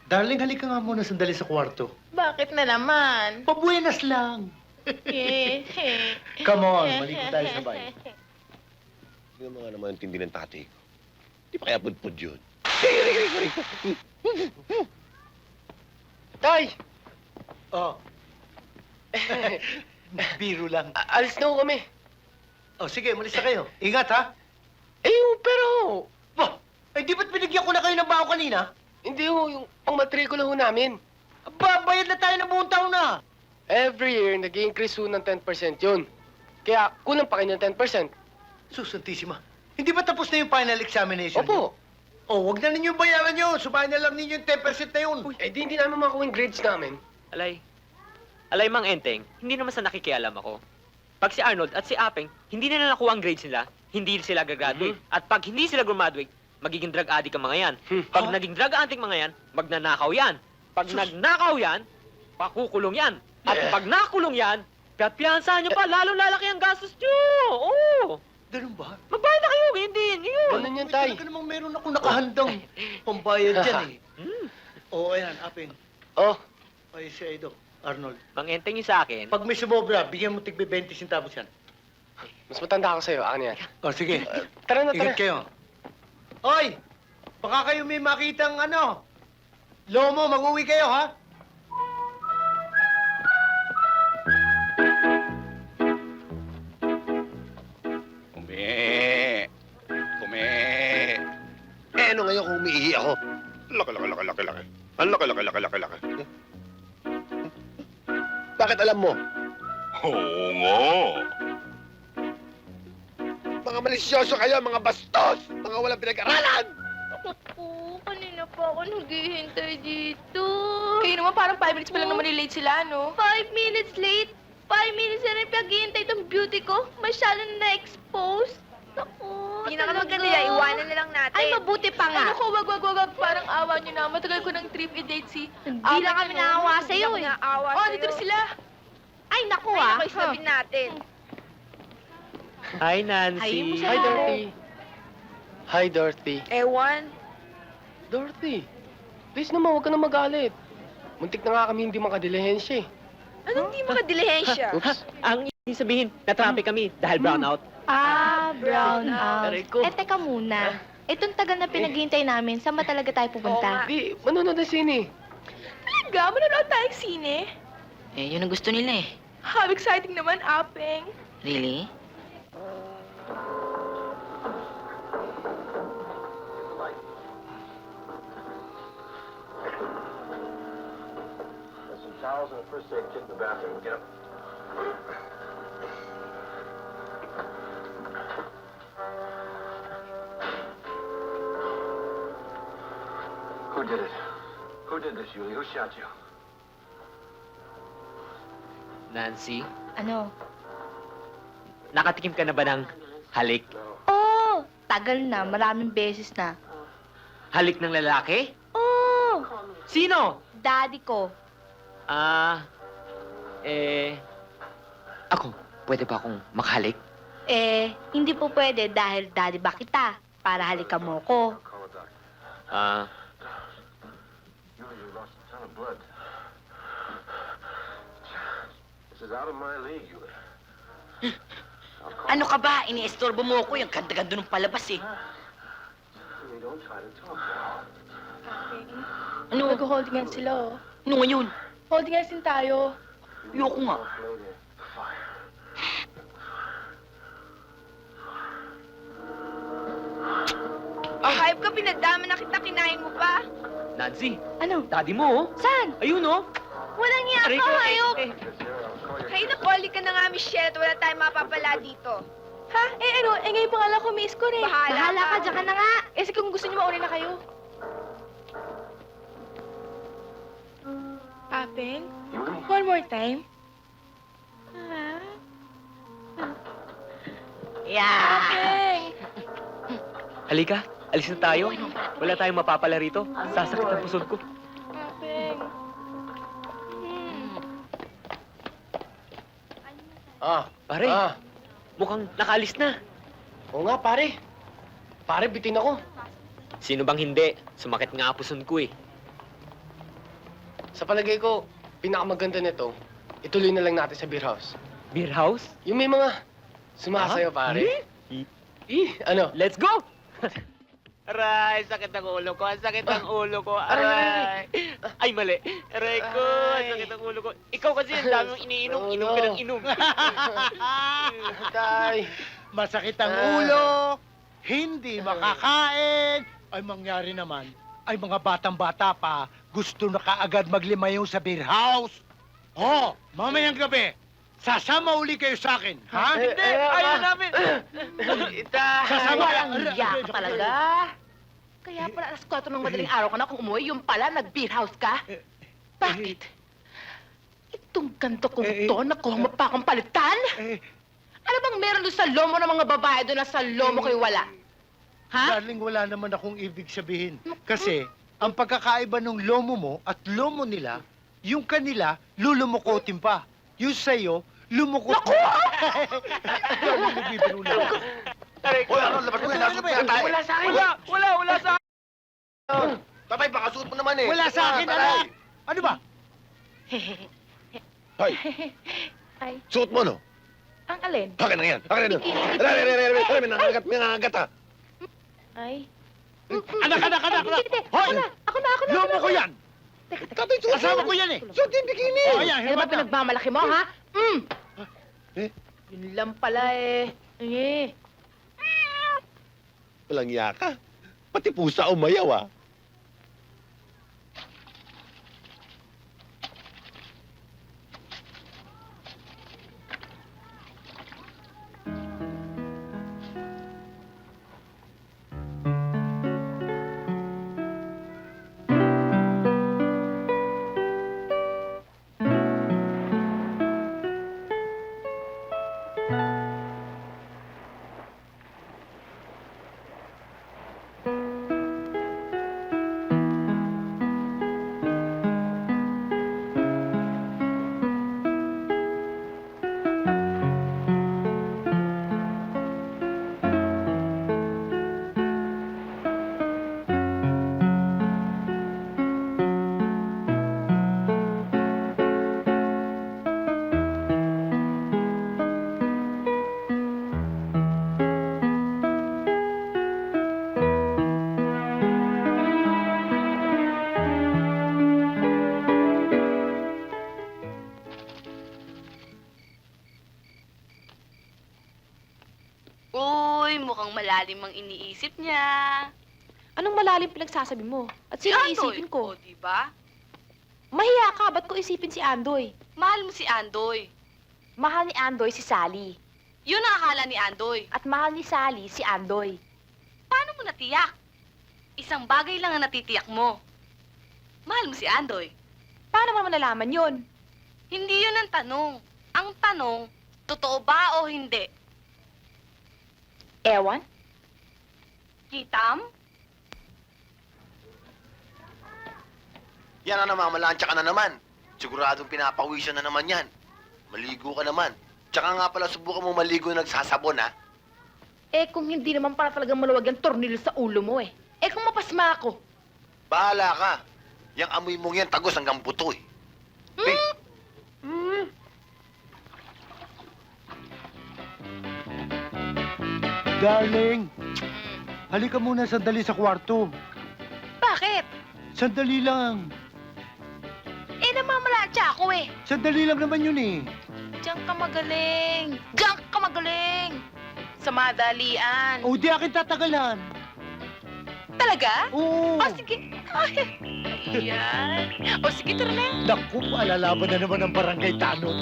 Darling, halika nga muna sandali sa kwarto. Bakit na naman? Pabuenas lang. Come on, maligo tayo sabay. Hindi mo nga naman ang tindi ng tatay ko. Di pa kaya pudpud yun. Tay! Oh, biro lang. Alis na ho kami. Oh, sige, malis na kayo. Ingat, ha? Pero... Bah, di ba't binigyan ko na kayo ng baho kanina? Hindi ho, yung pang-matrikula ho namin. Bayad na tayo ng buong taon na. Every year, nag-i-increase ho ng 10% yun. Kaya, kulang pa kayo ng 10%. Susantisima. Hindi ba tapos na yung final examination? Opo. Oh, wag na ninyo bayaran yun. Subahin na lang ninyo yung 10% na yun. Di hindi namin makuha yung grades namin. Alay, Mang Enteng, hindi naman sa nakikialam ako. Pag si Arnold at si Apeng, hindi nila nakuha ang grades nila, hindi sila gagraduate. At pag hindi sila graduate, magiging drug addict ang mga yan. Pag naging drug addict mga yan, magnanakaw yan. Pag nagnakaw yan, pakukulong yan. At pag nakulong yan, piyansahan nyo pa, lalong lalaki ang gastos nyo. Oo. Ganun ba? Magbayad na kayo, ganyan din. Ngayon. Ganun yan, tay. Talaga namang meron ako nakahandang pambayad dyan eh. Oo, ayan, Apeng. Oh, Ay, si Edo, Arnold. Mang Enteng yung sa akin. Pag may sumobra, bigyan mo tigbe 20 centavos yan. mas matanda ako sa'yo. Akin yan. Oh, sige. Tara na, tara. Ingat kayo. Hoy! Baka kayo may makitang lomo, mag-uwi kayo, ha? Ano ngayon kung umiihi ako? Laki. Ang laki. Bakit alam mo? Oo nga. Mga malisyoso kayo, mga bastos! Mga walang pinag-aralan! Naku, kanina pa ako naghihintay dito. Kayo naman parang 5 minutes pa lang naman late sila, no? 5 minutes late? 5 minutes na rin pag-iintay itong beauty ko? Masyado na na-expose? Naku, Pinakamaganda yan, iwanan na lang natin. Ay, mabuti pa Ay, nga. naku, wag. Parang awa nyo na. Matagal ko ng trip i-date si... Hindi lang kami naawa sa'yo eh. Oh, dito na sila. Ay, naku Ay, ah. naku, isnabin natin. Hi, Nancy. Ayaw mo sa- Hi, Dorothy. Hi, Dorothy. Ewan. Dorothy, please naman, huwag ka na magalit. Muntik na nga kami hindi makadilihensya eh. Anong di makadilihensya? Oops. Ang ibig sabihin, na-traffic kami dahil brownout. Brown out. Aray ko. Teka muna. Itong tagal na pinaghihintay namin, saan ba talaga tayo pupunta? Di, manonood ng sine. Talaga, manonood tayong sine. Eh, yun ang gusto nila eh. How exciting naman, Apeng. Really? Who did it? Who did this, Yuli? Who shot you? Nancy, Ano? nakatikim ka na ba ng halik? Oh, tagal na. Maraming beses na. Halik ng lalaki? Oh, Sino? daddy ko. Ako, pwede ba akong makahalik? Hindi po pwede dahil daddy ba kita? Para halikan mo ko. Yuli, you lost a ton of blood. This is out of my league, Yuli. Ano ka ba? Iniestorbo mo ko yung ganda-ganda ng palabas eh. Yuli, don't try to talk. Ano? Nag-holding hands sila, oh. Ano ngayon? Holding hands din tayo. Ayoko nga. Lady, fire. Hayop ka, pinagdama na kita, kinain mo pa. Nancy, Ano? daddy mo, oh. Saan? Ayun, oh. Walang niya Aray ka, ko, hayop. Hay na, Polly ka na nga, Michelle, at wala tayong mapapala dito. Ha? Ngayon pangalan ko, Miss ko rin. Bahala ka, dyan ka na nga. Kasi kung gusto niyo, mauna na kayo. Apeng? Yuli? One more time. Apeng! Halika, alis na tayo. Wala tayong mapapala rito. Sasakit ang pusod ko. Apeng. Pare, mukhang nakaalis na. Oo nga, pare. Pare, bitin ako. Sino bang hindi? Sumakit nga ang puson ko eh. Sa palagay ko, pinakamaganda nito, ituloy na lang natin sa beer house. Beer house? Yung may mga sumasayaw, pare. Ano? Let's go! Aray, sakit ang ulo ko. Ang sakit ang ulo ko. Aray. Ay, mali. Aray ko, ang sakit ang ulo ko. Ikaw kasi ang dami mong iniinom. Inom ka ng inom. Tay. Masakit ang ulo, hindi makakain. Ay mangyari naman, ay mga batang-bata pa, gusto na kaagad maglimayaw sa beer house. Oh, mamayang gabi, sasama uli kayo sa akin, ha? Hindi, ayaw namin. Sasama Walang hiya ka talaga. Kaya pala alas 4 ng madaling araw ka na kung umuwi, yung pala nag-beer house ka. Bakit? Itong ganto kong to, nakuha mo pa akong palitan? Ano bang meron doon sa lomo ng mga babae doon na sa lomo ko'y wala? Ha? Darling, wala naman akong ibig sabihin. Kasi, ang pagkakaiba ng lomo mo at lomo nila, yung kanila, lulumukotin pa. Yung sa'yo, lumukot. Naku! Nagbibiro lang. Aray ko. Hoy, ano, labas mo yan. Nasuot mo yan tayo. Wala sa akin. Wala sa akin. Tatay, baka suot mo naman eh. Wala sa akin, anak! Ano ba? Hoy, Ay, suot mo, no? ang alin? Akin na yan. Akin na. Aray, may nangangagat ha. Ay. Anak! Hoy! Ako na. Lomo ko yan! Tatay, suot mo. Asawa ko yan eh! Suot yung bikini. Oh, ayan, Ano ba hibat na. pinagmamalaki mo, ha? Eh? Yun lang pala eh. Walang yaka. Pati pusa umayaw ah. Uy, mukhang malalim ang iniisip niya. Anong malalim pinagsasabi mo? At sino Si Andoy. isipin ko? O, diba? Mahiya ka, ba't ko isipin si Andoy? Mahal mo si Andoy. Mahal ni Andoy si Sally. Yun ang akala ni Andoy. At mahal ni Sally si Andoy. Paano mo natiyak? Isang bagay lang ang natitiyak mo. Mahal mo si Andoy. Paano mo nalaman yun? Hindi yun ang tanong. Ang tanong, totoo ba o hindi? Ewan? Kitam? Yan na naman, malansya ka na naman. Siguradong pinapawisan na naman yan. Maligo ka naman. Tsaka nga pala, subukan mo maligo na nagsasabon, ha? Eh, kung hindi naman para talagang maluwag yung tornilyo sa ulo mo eh. Eh, kung mapasma ako. Bahala ka. Yang amoy mong yan, tagos hanggang buto, eh. Darling, halika muna sandali sa kwarto. Bakit? Sandali lang. Eh, namamalansya ako eh. Sandali lang naman yun eh. Diyan ka magaling. Diyan ka magaling. Sa madalian. O, di akin tatagalan. Talaga? Oo. O, sige. Ay, yan. O, sige, tara na. Naku, alalaban na naman ang barangay tanod.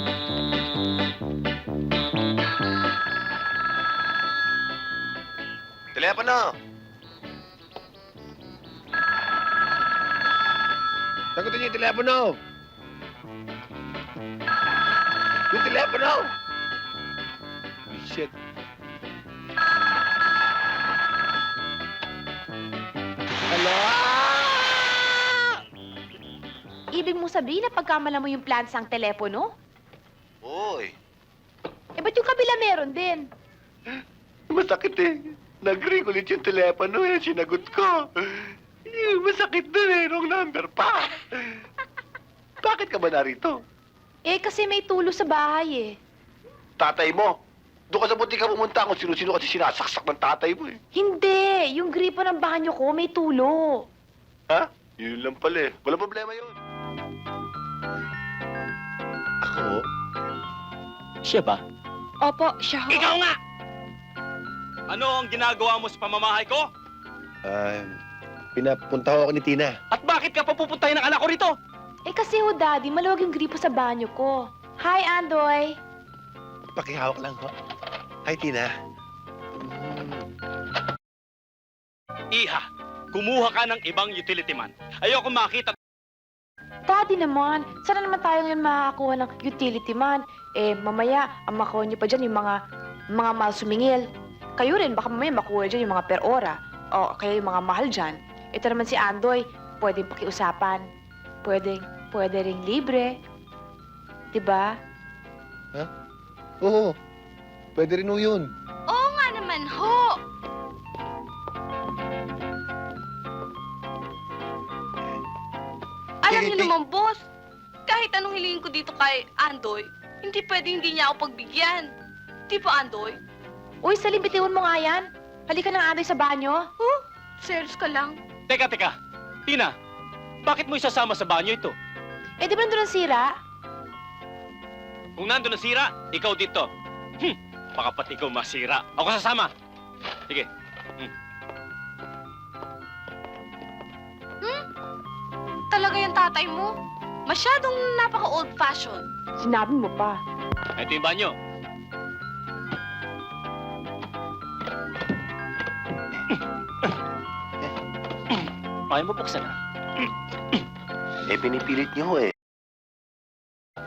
Telepono! Sagutin niyo yung telepono! Yung telepono! Shit. Hello? Ibig mo sabihin na pagkamala mo yung plan sa telepono? Oy, Eh, ba't yung kabila meron din? masakit eh. Nag-ring ulit yung telepono eh. Sinagot ko. Masakit din eh. Wrong number pa. Bakit ka ba narito? Eh, kasi may tulo sa bahay eh. Tatay mo. Doon ka sa butika pumunta kung sino-sino kasi sinasaksak ng tatay mo eh. Hindi! Yung gripo ng banyo ko may tulo. Ha? Yun lang pala eh. Walang problema yun. Ako? Siya ba? Opo, siya ho. Ikaw nga! Ano ang ginagawa mo sa pamamahay ko? Pinapunta ko ni Tina. At bakit ka papupuntahin ng anak ko rito? Eh kasi ho, Daddy, maluwag yung gripo sa banyo ko. Hi, Andoy! Pakihawak lang ho. Hi, Tina. Iha, kumuha ka ng ibang utility man. Ayoko makita. Daddy naman, sana naman tayo ngayon makakakuha ng utility man. Eh, mamaya, ang makuha niyo pa dyan yung mga mahal sumingil. Kayo rin, baka mamaya makuha dyan yung mga per ora. O kaya yung mga mahal dyan. Ito naman si Andoy, pwedeng pakiusapan. Pwede ring libre. Diba? Oo. Pwede rin ho yun. Oo nga naman, ho! Alam niyo naman, boss, kahit anong hilingin ko dito kay Andoy, hindi pwedeng hindi niya ako pagbigyan. Di ba, Andoy? Uy, Salim, bitiwan mo nga yan. Halika na, Andoy, sa banyo. Huh? Serious ka lang? Teka. Tina, bakit mo isasama sa banyo ito? Eh, di ba nandun ang sira? Kung nandun ang sira, ikaw dito. Baka pati ikaw masira. Ako sasama. Sige. Talaga yung tatay mo? Masyadong napaka-old-fashioned. Sinabi mo pa. Ito yung banyo. Kaya mo buksan na. Eh, pinipilit niyo ho eh.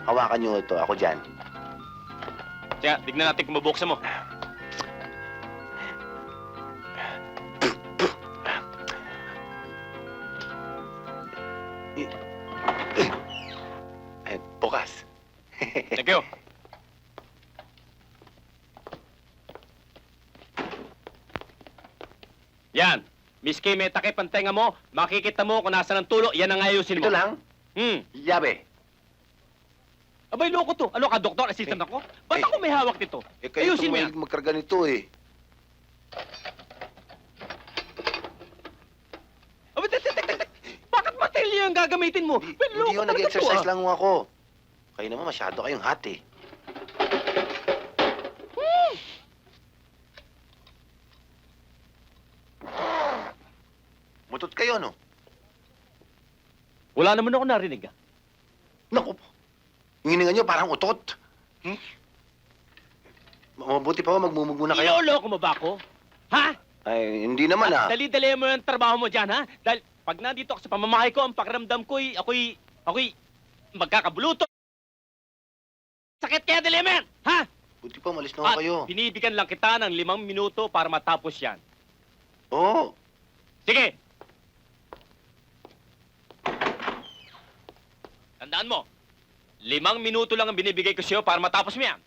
Hawakan niyo ito. Ako dyan. Kaya, tignan natin kung mabuksan mo. Bukas. Thank you. Yan. Miski may takip ang tenga mo, makikita mo kung nasa ng tulo, yan ang ayusin mo. Ito lang? Hmm. Yabe. Abay, loko to. Ano ka, doktor? Assistant ako? Ba't ako may hawak nito? Eh, kayo Ayusin mo yan. tumahilig magkarga nito eh. Abay, tek. Bakit matilyo yung gagamitin mo? Well, Hindi loko ho, talaga to, nag-exercise ah. lang ho ako. Kayo naman masyado kayong hot eh. Mutot kayo, no? Wala naman ako narinig, ah. Naku po. Yung hininga nyo parang utot. Mabuti pa ho, magmumug muna kayo. Iloloko mo ba ako? Ha? Ay, hindi naman ah. Dali-dali mo yung trabaho mo dyan, ha? Dahil pag nandito ako sa pamamahay ko, ang pakiramdam ko'y, ako'y magkakabuluto. Sakit kaya dali mo yan, ha? Buti pa, malis na ho At kayo. binibigyan lang kita ng 5 minuto para matapos yan. Oo. Sige! Tandaan mo, 5 minuto lang ang binibigay ko sa'yo para matapos mo yan.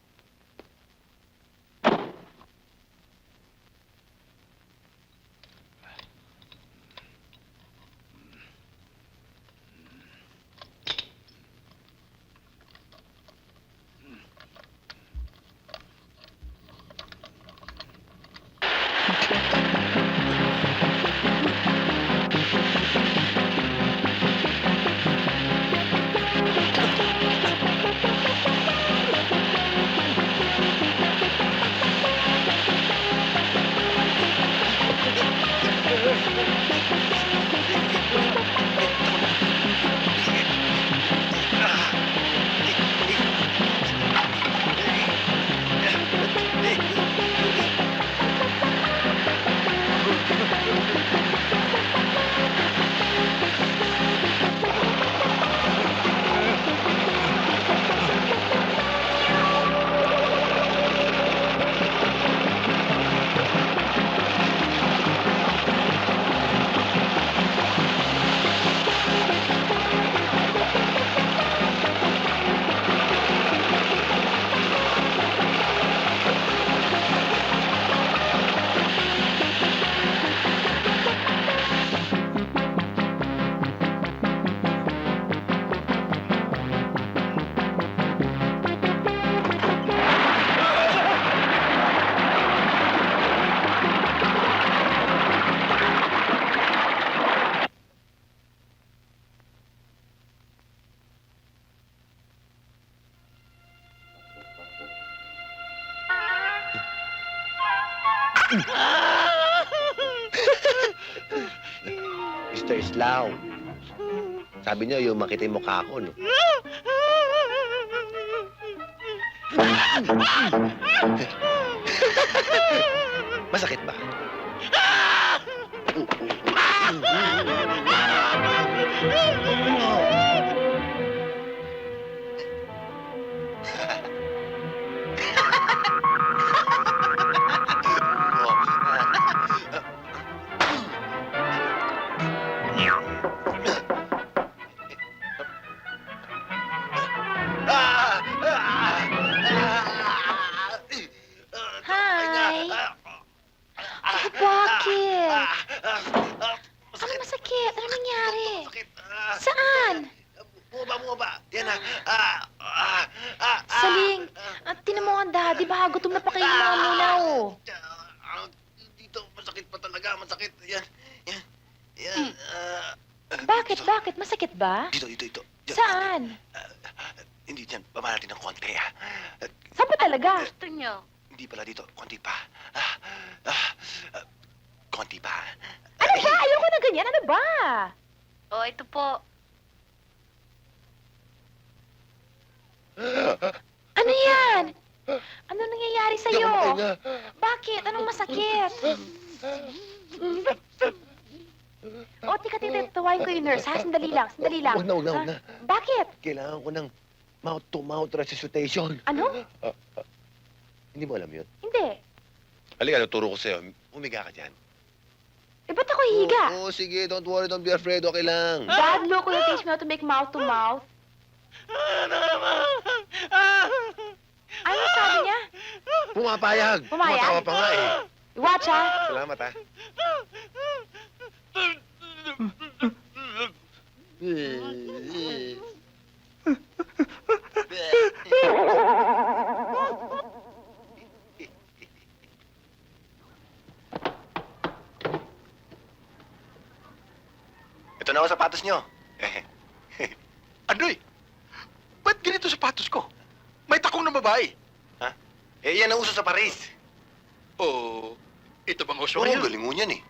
Mr. Islaw. Sabi niyo, yung makita yung mukha ko, no? Masakit ba? Hi! Bakit? Ano masakit? Ano nangyari? Saan? Bumaba. Yan na. Saling, tinan mo ang daddy, baka gutom na pa kayo ng mga muna, oh. Dito, masakit pa talaga. Masakit. Yan. Yan. Bakit? Bakit? Masakit ba? Dito. Diyan. Saan? Hindi dyan. Baba natin ng konti, ha? Saan ba talaga? Gusto niyo? Hindi pala dito. Konti pa. Konti pa. Ano ba? Ayoko na ganyan. Ano ba? Oh, ito po. Ano yan? Ano nangyayari sa'yo? Bakit? Anong masakit? O, tika, tawain ko yung nurse, ha? Sandali lang. Huwag na. Bakit? Kailangan ko ng mouth-to-mouth resuscitation. Ano? Hindi mo alam yun? Hindi. Halika, turo ko sa'yo. Humiga ka dyan. Eh, ba't ako hihiga? Oo, sige. Don't worry. Don't be afraid. Okay lang. Dad, look, will you teach me how to make mouth-to-mouth? Ano sabi niya? Pumapayag. Pumayag? Tumatawa pa nga eh. Watch, ha? Salamat, ha? Ito na ako sapatos nyo. Andoy, ba't ganito sapatos ko? May takong na babae. Yan ang uso sa Paris. Oh, ito bang uso Oo, ngayon? galing mo niyan eh.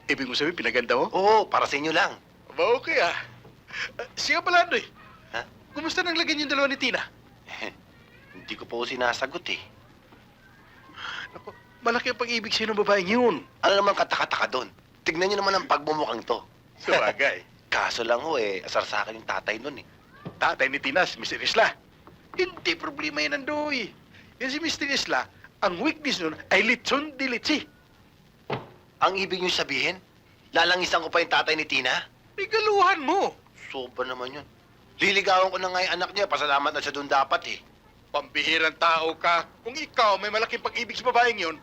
Ibig mo sabihin, pinaganda mo? Oo, para sa inyo lang. Aba, okay ah. Siya pala, Andoy. Ha? Kumusta nang lagyan yung dalawa ni Tina? Hindi ko po sinasagot eh. Naku, malaki ang pag-ibig sa'yo ng babaeng yun. Ano naman katakataka doon? Tignan niyo naman ang pagbumukhang to. Sabagay. Kaso lang ho eh, asar sa akin yung tatay nun eh. Tatay ni Tina, si Mr. Isla. Hindi problema yan, Andoy. Yan si Mr. Isla, ang weakness nun ay litson di litsi. Ang ibig niyo sabihin, lalangisan ko pa yung tatay ni Tina? Regaluhan mo. Soba naman yun. Liligawan ko na nga yung anak niya, pasalamat na siya doon dapat eh. Pambihirang tao ka. Kung ikaw may malaking pag-ibig sa babaeng yun,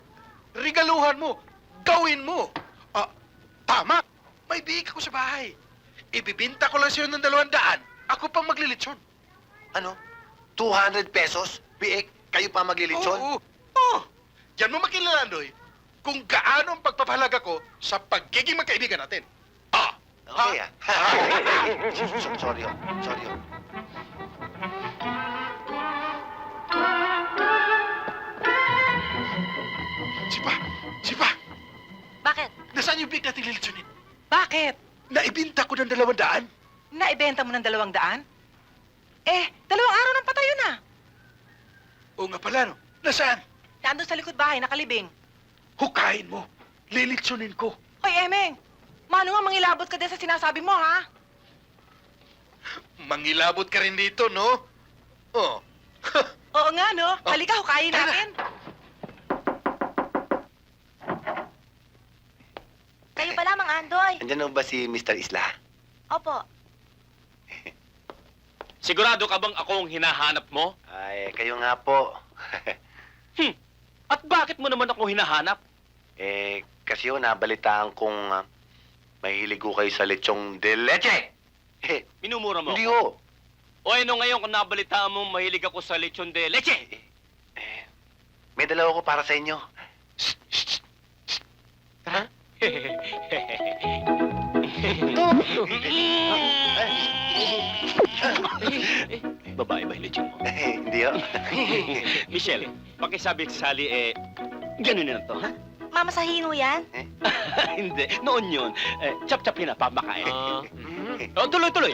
regaluhan mo. Gawin mo. Tama. May bihik ako sa bahay. Ibibinta ko lang sa'yo ng 200. Ako pang maglilitsyon. Ano? 200 pesos? Biik, kayo pa maglilitsyon? Oo. Oo. Diyan mo makilala, Andoy, kung gaano ang pagpapahalaga ko sa pagiging magkaibigan natin. Okay ah. Sorry oh. Sorry oh. Sipa! Bakit? Nasaan yung big nating lilitsunin? Bakit? Naibinta ko ng 200. Naibenta mo ng 200? Eh, 2 araw nang patayo na. Oo nga pala, no? Nasaan? Nandun sa likod bahay, nakalibing. Hukayin mo. Lilitsunin ko. Hoy, Emeng! Mano nga mangilabot ka din sa sinasabi mo, ha? Mangilabot ka rin dito, no? Oh. Oo nga, no? Oh. Halika, hukayin Tara. natin. Kayo pala, Mang Andoy. Andyan na ba si Mr. Isla? Opo. Sigurado ka bang ako ang hinahanap mo? Ay, kayo nga po. At bakit mo naman ako hinahanap? Kasi yun, nabalitaan kong mahilig ko kayo sa lechong de leche. Minumura mo Hindi ako? ho. O ano ngayon kung nabalitaan mo mahilig ako sa lechon de leche? May dalawa ko para sa inyo. Ha? Babae ba yung lechon mo? Hindi ho. Michelle, pakisabi sa Sally, ganun na to, ha? Mamasahin mo yan? Hindi, noon yun. Chap-chapin na, pamakain. Tuloy-tuloy.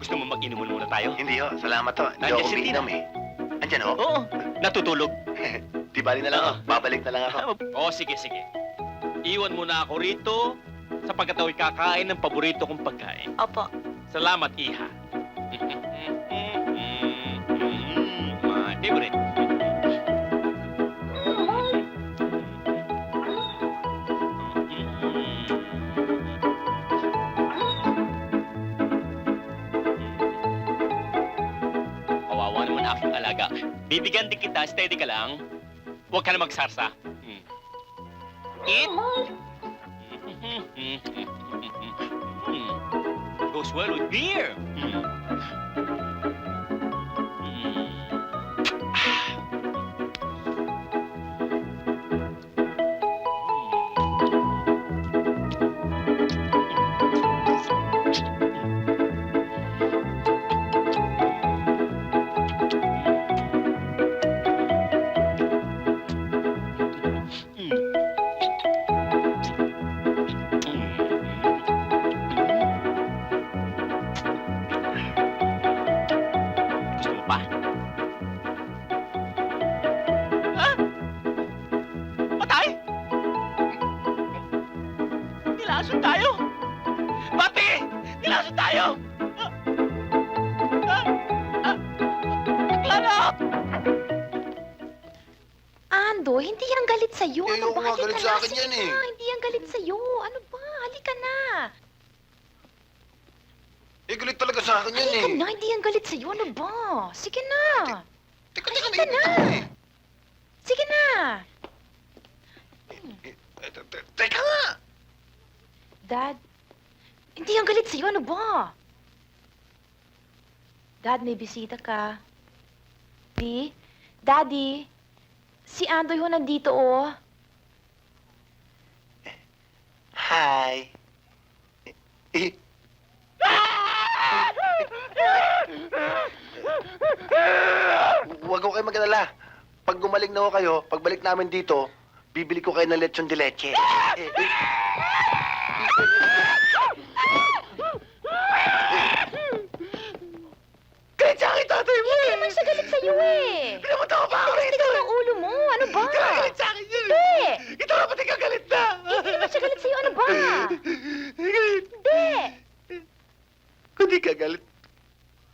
Gusto mo mag-inuman muna tayo? Hindi ho, salamat ho. Hindi Nandiyan ako si umiinom eh. Andyan ho? Oo, natutulog. Di bali na lang ho. Babalik na lang ako. Sige. Iwan mo na ako rito sapagkat ako'y kakain ng paborito kong pagkain. Opo. Salamat, Iha. My favorite. Kawawa naman aking alaga. Bibigyan din kita, steady ka lang. Huwag ka na magsarsa. Eat. Goes well with beer. Gusto mo pa? Ha? Patay? Nilason tayo! Pati! Nilason tayo! Lana! Ando, hindi yan galit sa'yo. Eh, Ano yung ba? mga galit Halika sa na. akin Sige yan eh. na, hindi yan galit sa'yo. Ano ba? Halika na. Eh, galit talaga sa akin yan Halika eh. na, hindi yan galit sa'yo. Ano ba? Sige na. Teka, Halika na. eh. Sige na. Teka nga! Dad, hindi yan galit sa'yo. Ano ba? Dad, may bisita ka. Daddy, si Andoy ho nandito, oh. Hi. Huwag ko kayo mag-alala. Pag gumaling na ho kayo, pagbalik namin dito, bibili ko kayo ng lechon de leche. Galit sa akin, tatay mo Hindi naman siya galit sa'yo, eh. Pinamatawa pa ako Tigas rito! ng ulo mo. Ano ba? Galit sa akin yun! Hindi. Ito na pati kagalit na! Hindi naman siya galit sa'yo. Ano ba? Galit. Hindi. Kung di ka galit,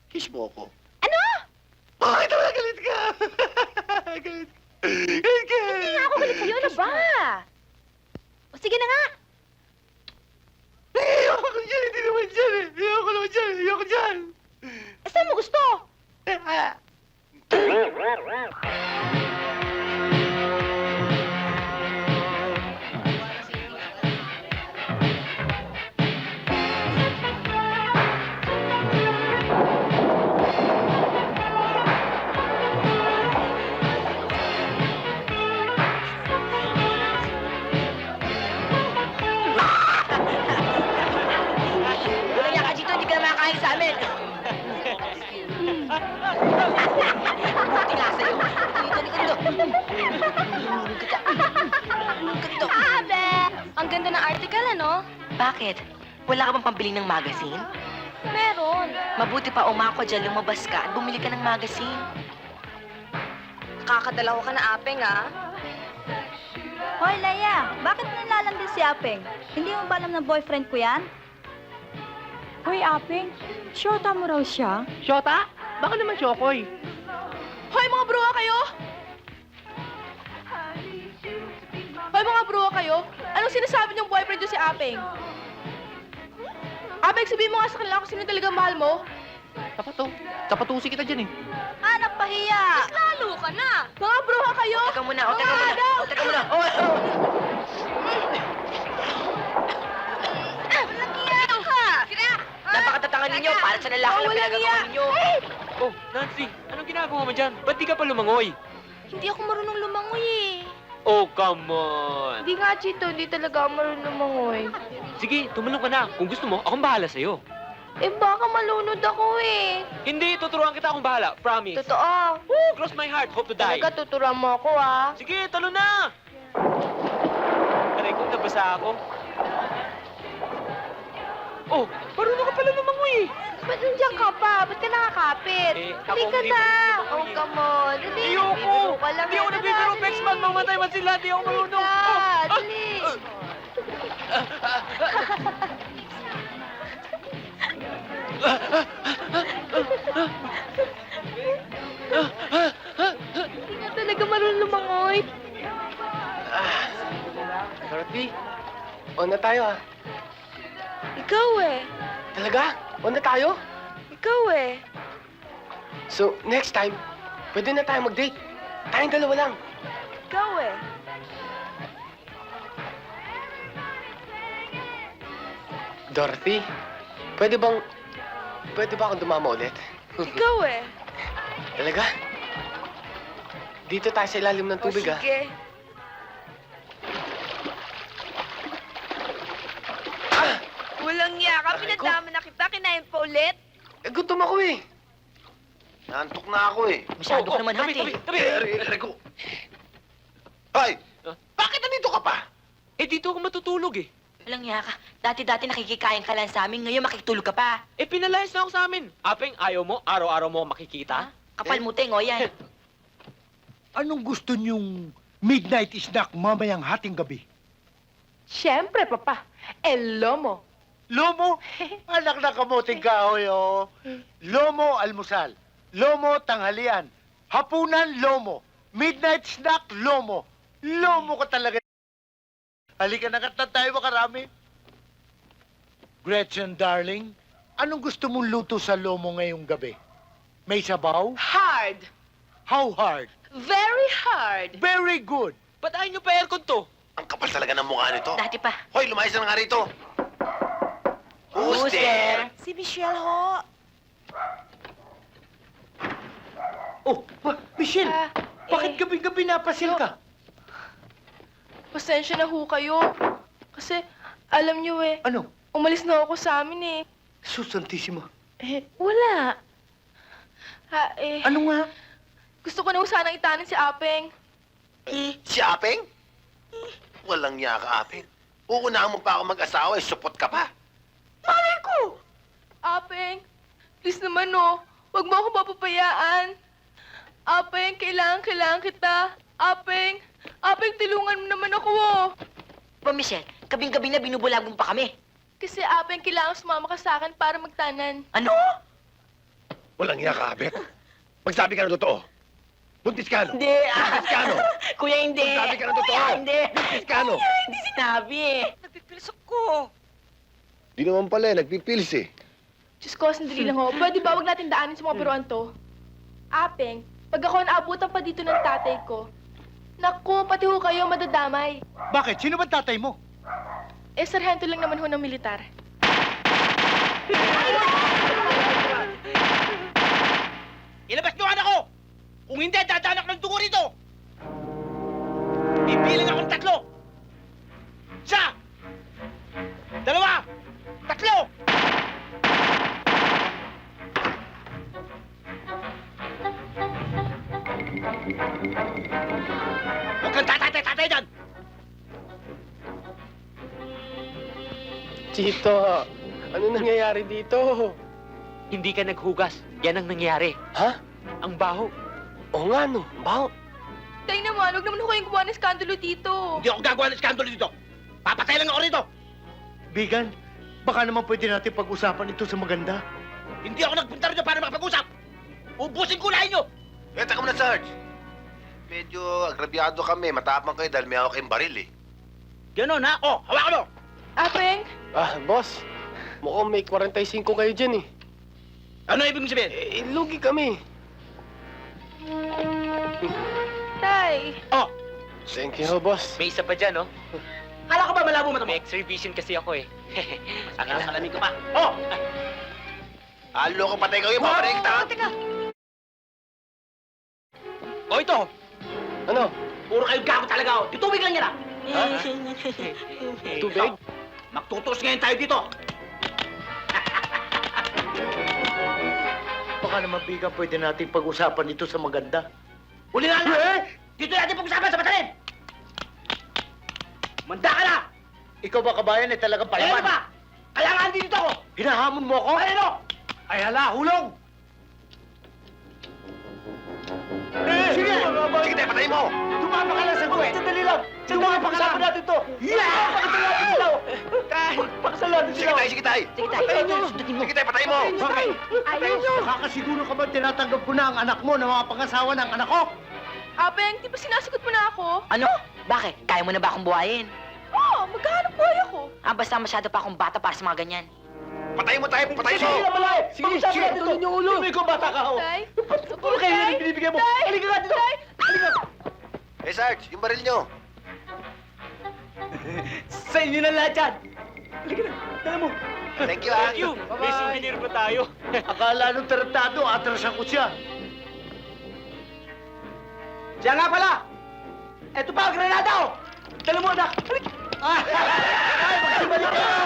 kiss mo ako. Ano? Bakit naman galit ka? Galit. Galit ka. Hindi nga ako galit sa'yo. Ano ba? O sige na nga. Ayoko ko dyan. Hindi naman dyan eh. Ayoko naman dyan. Ayoko dyan. Eh, saan mo gusto? Kaya ka dito, hindi ka na makakain sa amin. Buti nga sa'yo. Dito. Abe! Ang ganda ng article, ano? Bakit? Wala ka bang pambili ng magazine? Meron. Mabuti pa umako dyan, lumabas ka at bumili ka ng magazine. Kakadalaw ka na apeng, ah. Hoy, Leia! Bakit mo nilalambing si Apeng? Hindi mo ba alam na boyfriend ko yan? Hoy, Apeng! Shota mo raw siya? Shota? Baka naman Shokoy. Hoy, mga bruha kayo! Hoy, mga bruha kayo! Anong sinasabi niyong boyfriend niyo si Apeng? Apeng, sabihin mo nga sa kanila kung sino talaga mahal mo. Tapatusi kita dyan eh. Anak pahiya! Lalo ka na! Mga bruha kayo! Teka muna, teka muna. Napakatatangan ninyo, para sa lalaki lang pinagagawa ninyo. Oh, Nancy, anong ginagawa mo dyan? Ba't di ka pa lumangoy? Hindi ako marunong lumangoy, eh. Oh, come on! Hindi nga, Chito. Hindi talaga ako marunong lumangoy. Sige, tumalong ka na. Kung gusto mo, akong bahala sa'yo. Eh, baka malunod ako eh. Hindi, tuturuan kita akong bahala. Promise. Totoo. Woo! Cross my heart. Hope to die. Talaga, tuturuan mo ako ah. Sige, talo na! Aray ko, nabasa ako. Oh, marunong ka pala lumangoy eh. Ba't nandiyan ka pa? Ba't ka nakakapit? Eh, ako Halika hindi na! marunong Oh, lumangoy. come on. Dali. Ayoko! Bibiro ka lang. Hindi ako nagbibiro, Pexman. Mamatay man sila. Hindi ako marunong. Dali. Hindi nga talaga marunong lumangoy. Dorothy, on na tayo ah. Ikaw eh. Talaga? On na tayo? Ikaw eh. So, next time, pwede na tayo mag-date. Tayong dalawa lang. Ikaw eh. Dorothy, pwede ba akong dumama ulit? Ikaw eh. Talaga? Dito tayo sa ilalim ng tubig ah. Sige. Walang niya ka. Aray ko. Pinadama na kita. Kinain pa ulit. Eh, gutom ako eh. Naantok na ako eh. Masyado ka naman tabi, hati. tabi. Aray ko. Hoy! Bakit nandito ka pa? Eh, dito ako matutulog eh. Walang niya ka. Dati-dati nakikikain ka lang sa amin. Ngayon makikitulog ka pa. Eh, pinalayas na ako sa amin. Apeng, ayaw mo? Araw-araw mo ako makikita? Kapal mo, Teng, o yan. Anong gusto niyong midnight snack mamayang hating gabi? Siyempre, Papa. El lomo. Lomo? Anak na kamuting kahoy, oh. Lomo, almusal. Lomo, tanghalian. Hapunan, lomo. Midnight snack, lomo. Lomo ka talaga. Halika na kat na tayo makarami. Gretchen, darling, anong gusto mong luto sa lomo ngayong gabi? May sabaw? Hard. How hard? Very hard. Very good. Ba't ayaw nyo pa aircon to? Ang kapal talaga ng mukha nito. Dati pa. Hoy, lumayas na nga rito. Who's there? Si Michelle ho. Oh, Michelle, bakit gabi-gabi napasil ka? Pasensya na ho kayo. Kasi, alam niyo eh, Ano? umalis na ako sa amin eh. Susantissima. Wala. Ano nga? Gusto ko na ho sanang itanan si Apeng. Si Apeng? Walang niya ka, Apeng. Uunahan mo pa ako mag-asawa, eh, supot ka pa. Malay ko! Apeng, please naman no, wag mo ako papapayaan. Apeng, kailangan kita. Apeng, tulungan mo naman ako oh. Pa, Michelle, kabing-gabi na binubulabong pa kami. Kasi Apeng, kailangan sumama ka sa akin para magtanan. Ano? Walang niya ka, Apeng. Magsabi ka ng totoo. Buntis ka, no? Hindi. Buntis ka, no? Kuya, hindi. Magsabi ka ng totoo. Kuya, hindi. Buntis ka, no? Kuya, hindi sinabi eh. Nagpipilis ako. Di naman pala, nagpipilis eh. Diyos ko, sandali lang ho. Pwede ba wag natin daanin sa mga biruan to? Apeng, pag ako naabutan pa dito ng tatay ko, naku, pati ho kayo madadamay. Bakit? Sino ba tatay mo? Eh, sarhento lang naman ho ng militar. Ilabas niyo anak ko! Kung hindi, dadanak ng dugo rito! Bibilang akong 3! Isa! 2! 3! Huwag kang tatay-tatay dyan! Chito, ano nangyayari dito? Hindi ka naghugas. Yan ang nangyari. Ha? Ang baho. Oo nga, no. Baho. Tay naman, huwag naman ho kayong gumawa ng skandalo dito. Hindi ako gagawa ng skandalo dito! Papatay lang ako rito! Bigan, baka naman pwede natin pag-usapan ito sa maganda. Hindi ako nagpunta rito para makapag-usap! Ubusin ko lahat nyo! Eh, taka muna, Sarge. Medyo agrabyado kami. Matapang kayo dahil may hawak kayong baril eh. Ganon ha? O, hawakan mo! Apeng, Ah, boss. Mukhang may 45 kayo dyan eh. Ano ibig mong sabihin? Eh, lugi kami. tay. Oh, Thank you, boss. May isa pa dyan, no? kala ko ba malabo mata mo? May X-ray vision kasi ako eh. Salamin ko pa. Oh! Halo ko patay kayo, paparin kita. Teka, O ito! Ano? Puro kayo gago talaga oh! Ditubig lang yan ah! Tubig? Magtutos ngayon tayo dito! Baka naman, Pika, pwede natin pag-usapan ito sa maganda. Uli nga lang! Dito natin pag-usapan sa batalin! Manda ka na! Ikaw ba, kabayan, ay talagang palaman? Ano ba? Kaya nga dito ako! Hinahamon mo ako? Ay, ano? Ay, hala, hulong! Sige! Sige tayo, patayin mo! Tumama ka lang sa buhay! Sandali lang! Tumama pa ka natin to! Yeah! Pakasalan natin sila! Pakasalan natin Sige sila! tayo, sige tayo! Sige tayo. Sige tayo, patayin mo! Bakit? Ayaw. Nakakasiguro ka ba tinatanggap ko na ang anak mo na mga pangasawa ng anak ko? Apeng, di ba sinasagot mo na ako? Ano? Bakit? Kaya mo na ba akong buhayin? Oo, maghahanap buhay ako. Basta masyado pa akong bata para sa mga ganyan. Patayin mo tayo, patayin mo! Sige, malay! Sige, tuloy niyo ulo! Ikaw bata ka, ho! Tay? Puro kayo yung binibigay mo! Halika nga dito! Halika! Eh, Sarge, yung baril nyo! Sa inyo na lahat yan! Halika na! Dala mo! Thank you, ah! May souvenir pa tayo. Akala nung tarantado, atrasan ko siya. Siya nga pala! Eto pa ang granada, oh! Dala mo, anak! Halika! Ay, magsibalik kayo!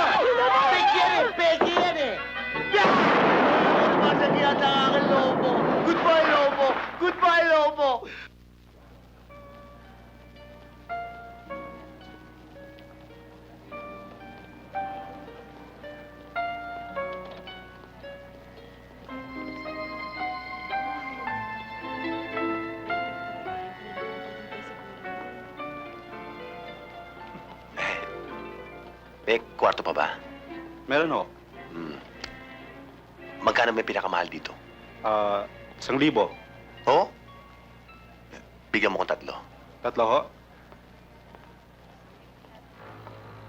Fake yan eh! Fake yan eh! Yeah! Ano sa tinatangakan, Lobo? Goodbye, Lobo! Goodbye, Lobo! May kwarto pa ba? Meron ho. Magkano may pinakamahal dito? 1,000. Oo? Bigyan mo kong 3. 3 ho?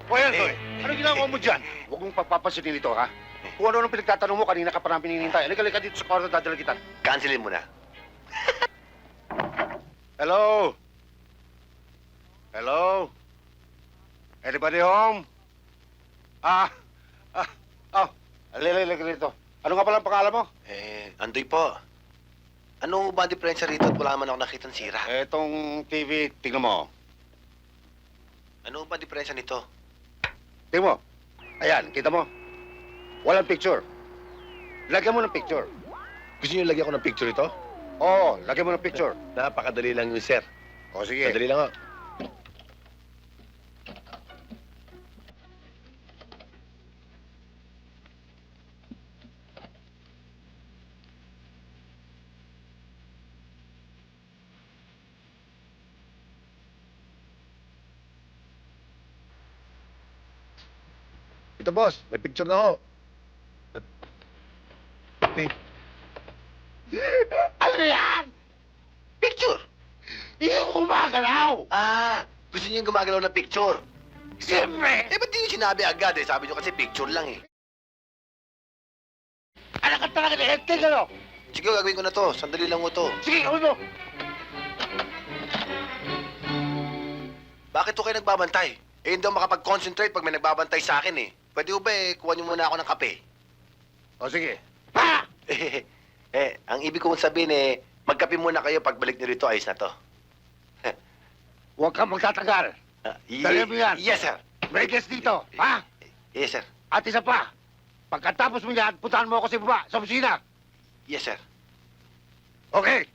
O yan, Toy. Ano ginagawa mo dyan? Huwag mong pagpapansinin ito, ha? Kung ano nang pinagtatanong mo, kanina ka pa namin hinihintay. Halika dito sa kwarto, dadala kita. Cancelin mo na. Hello? Hello? Anybody home? Halika dito. Ano nga pala ang pangalan mo? Andoy po. Ano ba ang diferensya rito at wala man ako nakitang sira? Etong TV, tingnan mo. Ano ba ang diferensya nito? Tingnan mo. Ayan, kita mo. Walang picture. Lagyan mo ng picture. Gusto niyo lagyan ko ng picture ito? Oo, lagyan mo ng picture. Napakadali lang yun, sir. O, sige. Madali lang, oh. Ito, boss. May picture na ako. Ano yan? Picture! Yung gumagalaw! Gusto niyo yung gumagalaw na picture? Siyempre! Ba't di niyo sinabi agad eh? Sabi niyo kasi picture lang eh. Anak ka talaga na hektig, ano? Sige, gagawin ko na to. Sandali lang mo to. Sige, gawin mo! Bakit to kayo nagbabantay? Eh, hindi ako makapag-concentrate pag may nagbabantay sa akin eh. Pwede ba eh, kuha niyo muna ako ng kape? O, sige. Ang ibig kong sabihin eh, magkape muna kayo pagbalik niyo rito, ayos na to. Huwag kang magtatagal. Dali mo yan. Yes, sir. May guest dito, ha? Yes, sir. At isa pa, pagkatapos mo yan, puntahan mo ako sa baba, sa opisina. Yes, sir. Okay.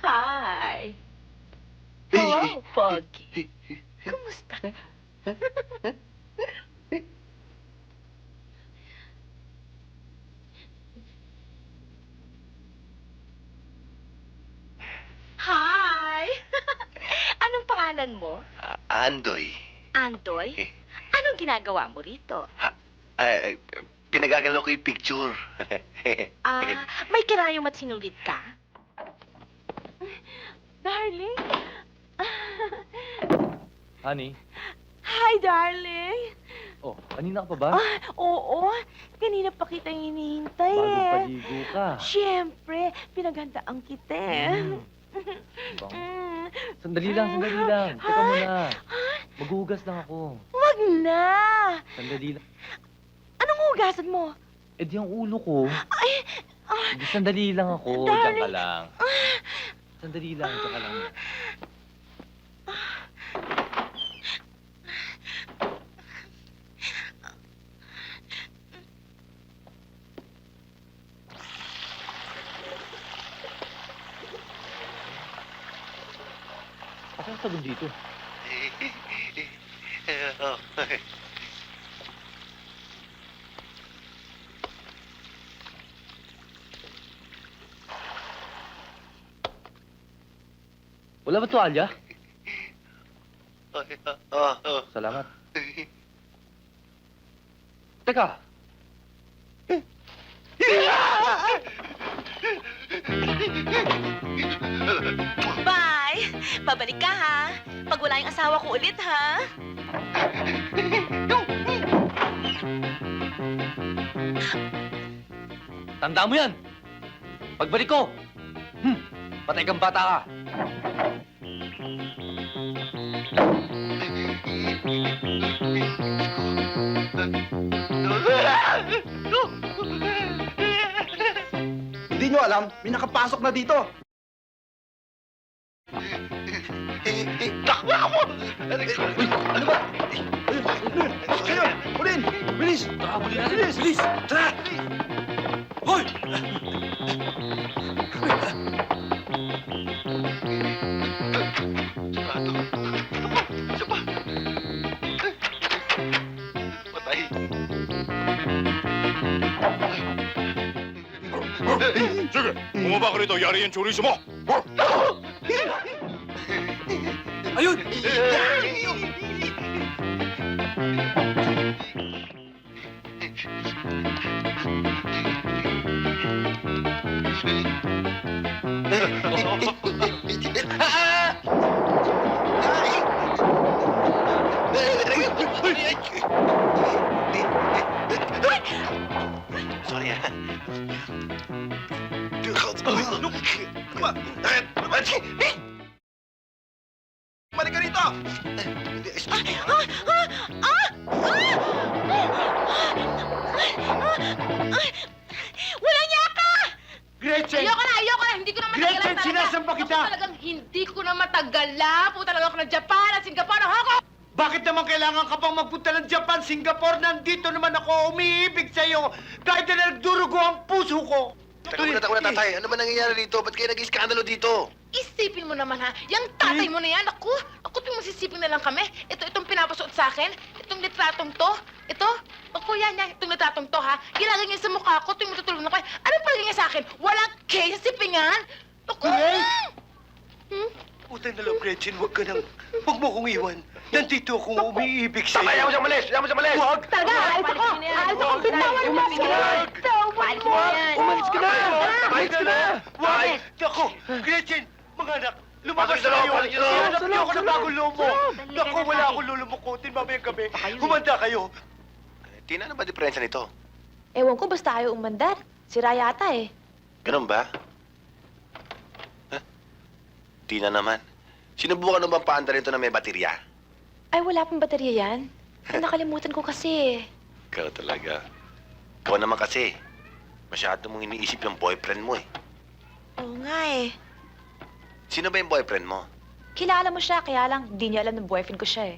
Hi! Hello, Foggy. Kumusta? Hi! Anong pangalan mo? Andoy. Andoy? Anong ginagawa mo rito? Pinagagalaw ko yung picture. May kirayom at sinulit ka? Darling? Honey? Hi, darling. Oh, kanina ka pa ba? Oo. Kanina pa kita hinihintay Bagong paligo ka. Siyempre, pinaghandaan kita eh. Sandali lang, sandali lang. Teka muna. Ha? Maghuhugas lang ako. Wag na! Sandali lang. Anong hugasan mo? Eh di ang ulo ko. Ay! Di, sandali lang ako. Diyan Darling. ka lang. Sandali lang, diyan ka lang. Asa ang sabon dito? Wala ba tuwalya? Salamat. Teka! Bye! Babalik ka, ha? Pag wala yung asawa ko ulit, ha? Tanda mo yan! Pagbalik ko! Patay kang bata ka! Hindi nyo alam, may nakapasok na dito. Takbo ako! Uy, ano ba? Kayo, ulin! Bilis! Bilis! Bilis! Tara! Hoy! Patay. Sige, bumaba ka rito. Yari yung chorizo mo. Ayun! Sorry, ah. Balik ka rito! Wala niya ka! Gretchen! Ayoko na! Hindi ko na matagalan Gretchen, talaga. sinasampa kita! Ako talagang hindi ko na matagalan. Punta talaga ako ng Japan at Singapore at Hong Kong. Bakit naman kailangan ka pang magpunta ng Japan, Singapore? Nandito naman ako, umiibig sa'yo. Kahit na nagdurugo ang puso ko. Taka muna, tatay. Ano ba nangyayari dito? Ba't kayo nag-iskandalo dito? Isipin mo naman ha, yung tatay mo na yan, ako masisipin na lang kami. Itong pinapasuot sa akin, itong litratong to, ito, yan, itong litratong to ha, ginagay niya sa mukha ko, tuwing matutulog na ko, ano palagay niya sa akin? Walang case, sipingan! Ako! Utang na loob, Gretchen, huwag mo kong iwan. Nandito akong umiibig sa'yo. Ayaw mo siyang malis! Ayaw mo siyang malis! Huwag! Talaga, alis ako! Alis ako! Bitawan mo! Umalis ka na! Bitawan mo! Umalis ka na! Umalis ka na! Huwag! Naku! Gretchen! Mga anak! Lumabas Pasok sa loob, kayo! pasok sa loob! Sinanap niyo ako ng bagong loob mo! Naku, wala akong lulumukutin mamayang gabi. Humanda kayo! Tina, ano ba diferensya nito? Ewan ko, basta ayaw umandar. Sira yata eh. Ganun ba? Huh? Tina naman. Sinubukan mo bang paanda rito na may baterya? Ay, wala pang baterya yan. Ay, nakalimutan ko kasi. Ikaw talaga. Ikaw naman kasi. Masyado mong iniisip yung boyfriend mo eh. Oo nga eh. Sino ba yung boyfriend mo? Kilala mo siya, kaya lang di niya alam na boyfriend ko siya eh.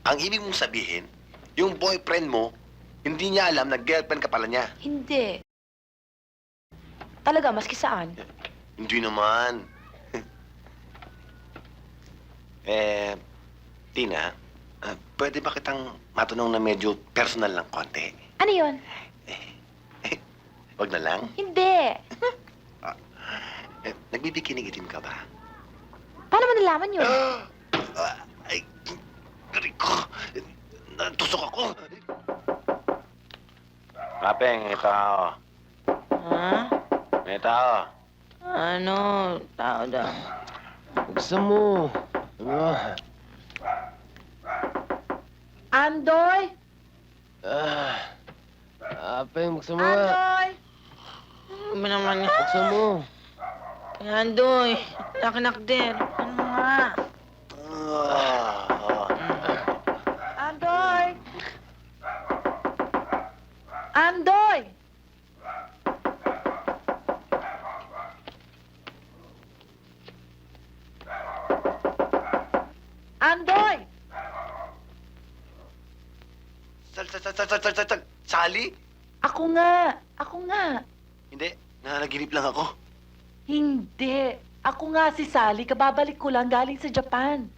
Ang ibig mong sabihin, yung boyfriend mo, hindi niya alam na girlfriend ka pala niya. Hindi. Talaga, maski saan. Hindi naman. Tina, pwede ba kitang matanong na medyo personal ng konti? Ano yun? Wag na lang. Hindi. Nagbibikinig itim ka ba? Paano mo nalaman yun? Ay, aray ko. Natusok ako. Apeng, may tao. Ha? May tao. Ano? Tao daw. Buksan mo. Andoy! Apeng, buksan mo nga. Andoy! Ano naman niya? Buksan mo. Andoy, nakinakder. Ano nga? Andoy! Sally? Ako nga. Hindi, nanaginip lang ako. Hindi. Ako nga si Sally, kababalik ko lang galing sa Japan.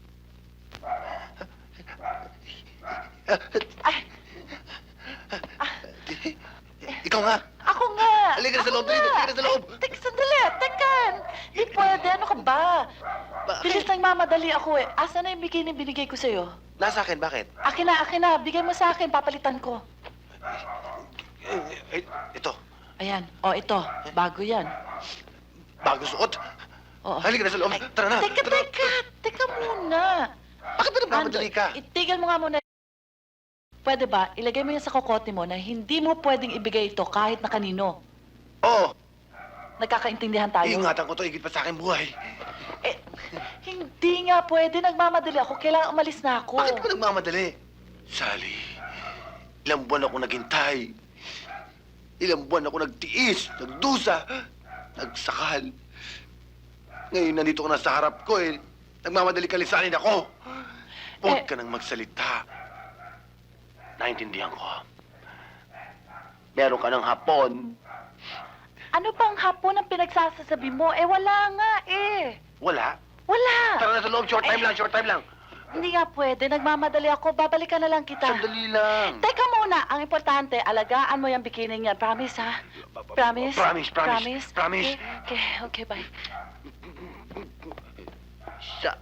Ikaw nga. Ako nga! Halika na sa Ako loob, halika na sa loob. Teka, sandali, teka. Di pwede, ano ka ba? Bilis nagmamadali ako eh. Asa na yung bikini binigay ko sa'yo? Nasa akin, bakit? Akin na. Bigay mo sa akin, papalitan ko. Ito, Ayan, ito. Bago yan. bago suot. Oo. Halika na sa loob. Tara na. Teka muna. Bakit ba nagmamadali ka? Itigil mo nga muna. Pwede ba, ilagay mo yan sa kokote mo na hindi mo pwedeng ibigay ito kahit na kanino. Oo. Nagkakaintindihan tayo? Iingatan ko to, higit pa sa akin buhay. Hindi nga pwede, nagmamadali ako. Kailangan umalis na ako. Bakit mo nagmamadali? Sally, ilang buwan ako naghintay. Ilang buwan ako nagtiis, nagdusa, nagsakal. Ngayon, nandito ka na sa harap ko eh. Nagmamadali ka lisanin ako. Huwag ka nang magsalita. Naintindihan ko. Meron ka ng hapon. Ano bang hapon ang pinagsasasabi mo? Wala nga eh. Wala? Wala. Tara na sa loob, short time lang. Hindi nga pwede, nagmamadali ako. Babalikan na lang kita. Sandali lang. Teka muna, ang importante, alagaan mo yung bikini niya. Promise, ha? Promise? Promise. Okay, bye. Siya.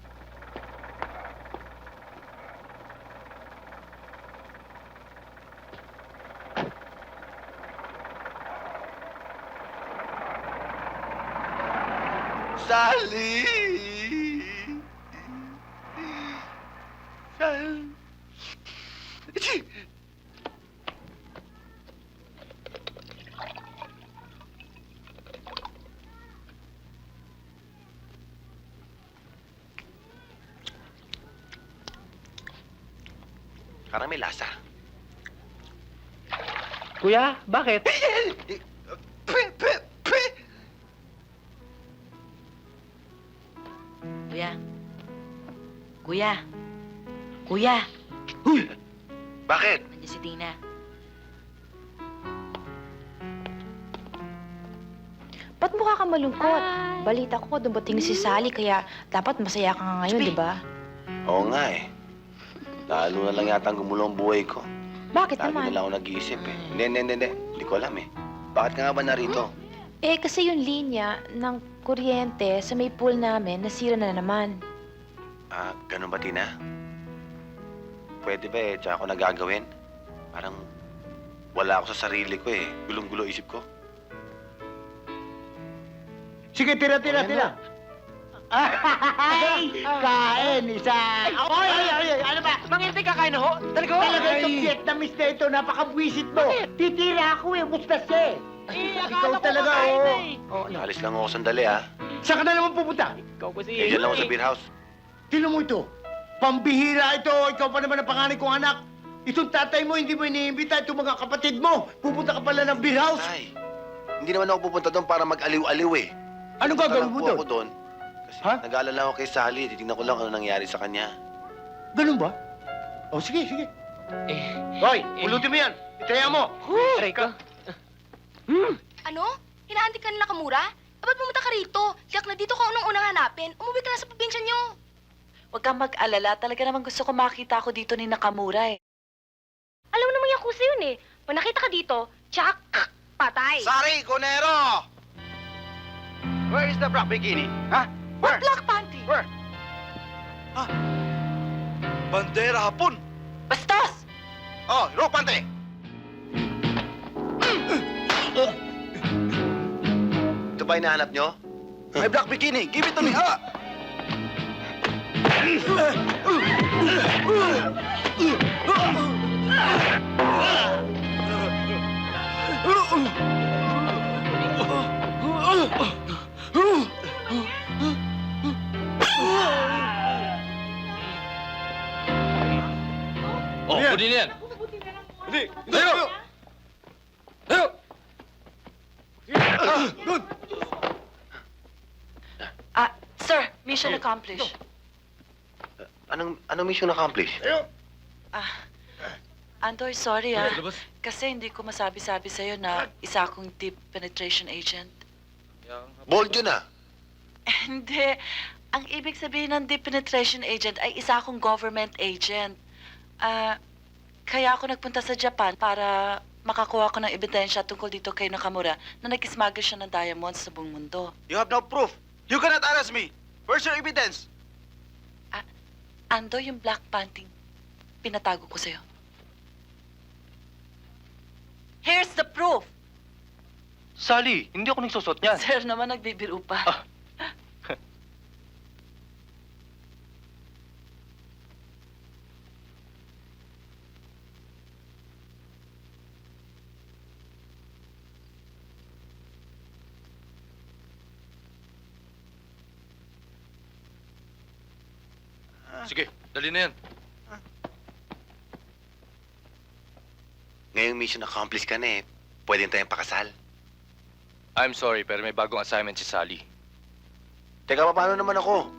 Sally! Sally! Achoo! Parang may lasa. Kuya, bakit? Kuya, Bakit? nandiyan si Tina. Ba't mukha ka malungkot? Balita ko dumating si Sally, kaya dapat masaya ka nga ngayon, di ba? Oo nga eh. Lalo na lang yata ang gumulo ang buhay ko. Bakit Lagi naman? na lang ako nag-iisip eh. Hindi. Hindi ko alam eh. Bakit ka nga ba narito? Kasi yung linya ng kuryente sa may pool namin, nasira na naman. Ah, ganun ba, Tina? Pwede ba eh, tsaka ako nagagawin? Parang wala ako sa sarili ko eh. Gulong-gulo isip ko. Sige, tira. Ay! Kain, isa! Ay! Ano ba? Manginti ka kain na ho? Talaga ho? Talaga itong Vietnamese na ito, napakabwisit mo! Titira ako eh, mustas eh! Ikaw talaga, oo. Alis lang ako sandali ah. Saan ka na naman pupunta? Ikaw kasi. Diyan lang ako sa beer house. Tignan mo ito. Pambihira ito. Ikaw pa naman ang panganay kong anak. Itong tatay mo, hindi mo iniimbita. Itong mga kapatid mo. Pupunta ka pala ng beer house. Tay, hindi naman ako pupunta doon para mag-aliw-aliw eh. Anong Punta gagawin lang mo po doon? ako doon. Kasi Ha? nag-aalala ako kay Sally. Titignan ko lang ano nangyari sa kanya. Ganun ba? O, sige. Hoy, pulutin mo yan. Itaya mo. Aray ko. Ano? Hinahanti ka na Nakamura? Ba't pumunta ka rito? Tiyak na dito ka unang-unang hanapin. Umuwi ka na sa probinsya niyo. Huwag kang mag-alala. Talaga naman gusto ko makita ako dito ni Nakamura eh. Alam mo naman yung kusa yun eh. Pag nakita ka dito, tsak, patay. Sari, Conero! Where is the black bikini? Ha? What black panty? Where? Ha? Bandera hapon! Bastos! Oh, ropante! Ito ba hinahanap nyo? May black bikini! Give it to me! Ah! Oh, kunin yan. Tayo! Tayo! Good! Sir, mission accomplished. Anong mission accomplished? Andoy, sorry Kasi hindi ko masabi-sabi sa'yo na isa akong deep penetration agent. Bold yun ah. Hindi. Ang ibig sabihin ng deep penetration agent ay isa akong government agent. Kaya ako nagpunta sa Japan para makakuha ko ng ebidensya tungkol dito kay Nakamura na nag-smuggle siya ng diamonds sa buong mundo. You have no proof. You cannot arrest me. Where's your evidence? Andoy, yung black panting, pinatago ko sa'yo. Here's the proof! Sally, hindi ako nagsusot niyan. Sir naman, nagbibiro pa. Sige, dali na yan. Ngayong mission accomplished ka na eh. Pwede tayong pakasal. I'm sorry, pero may bagong assignment si Sally. Teka, paano naman ako?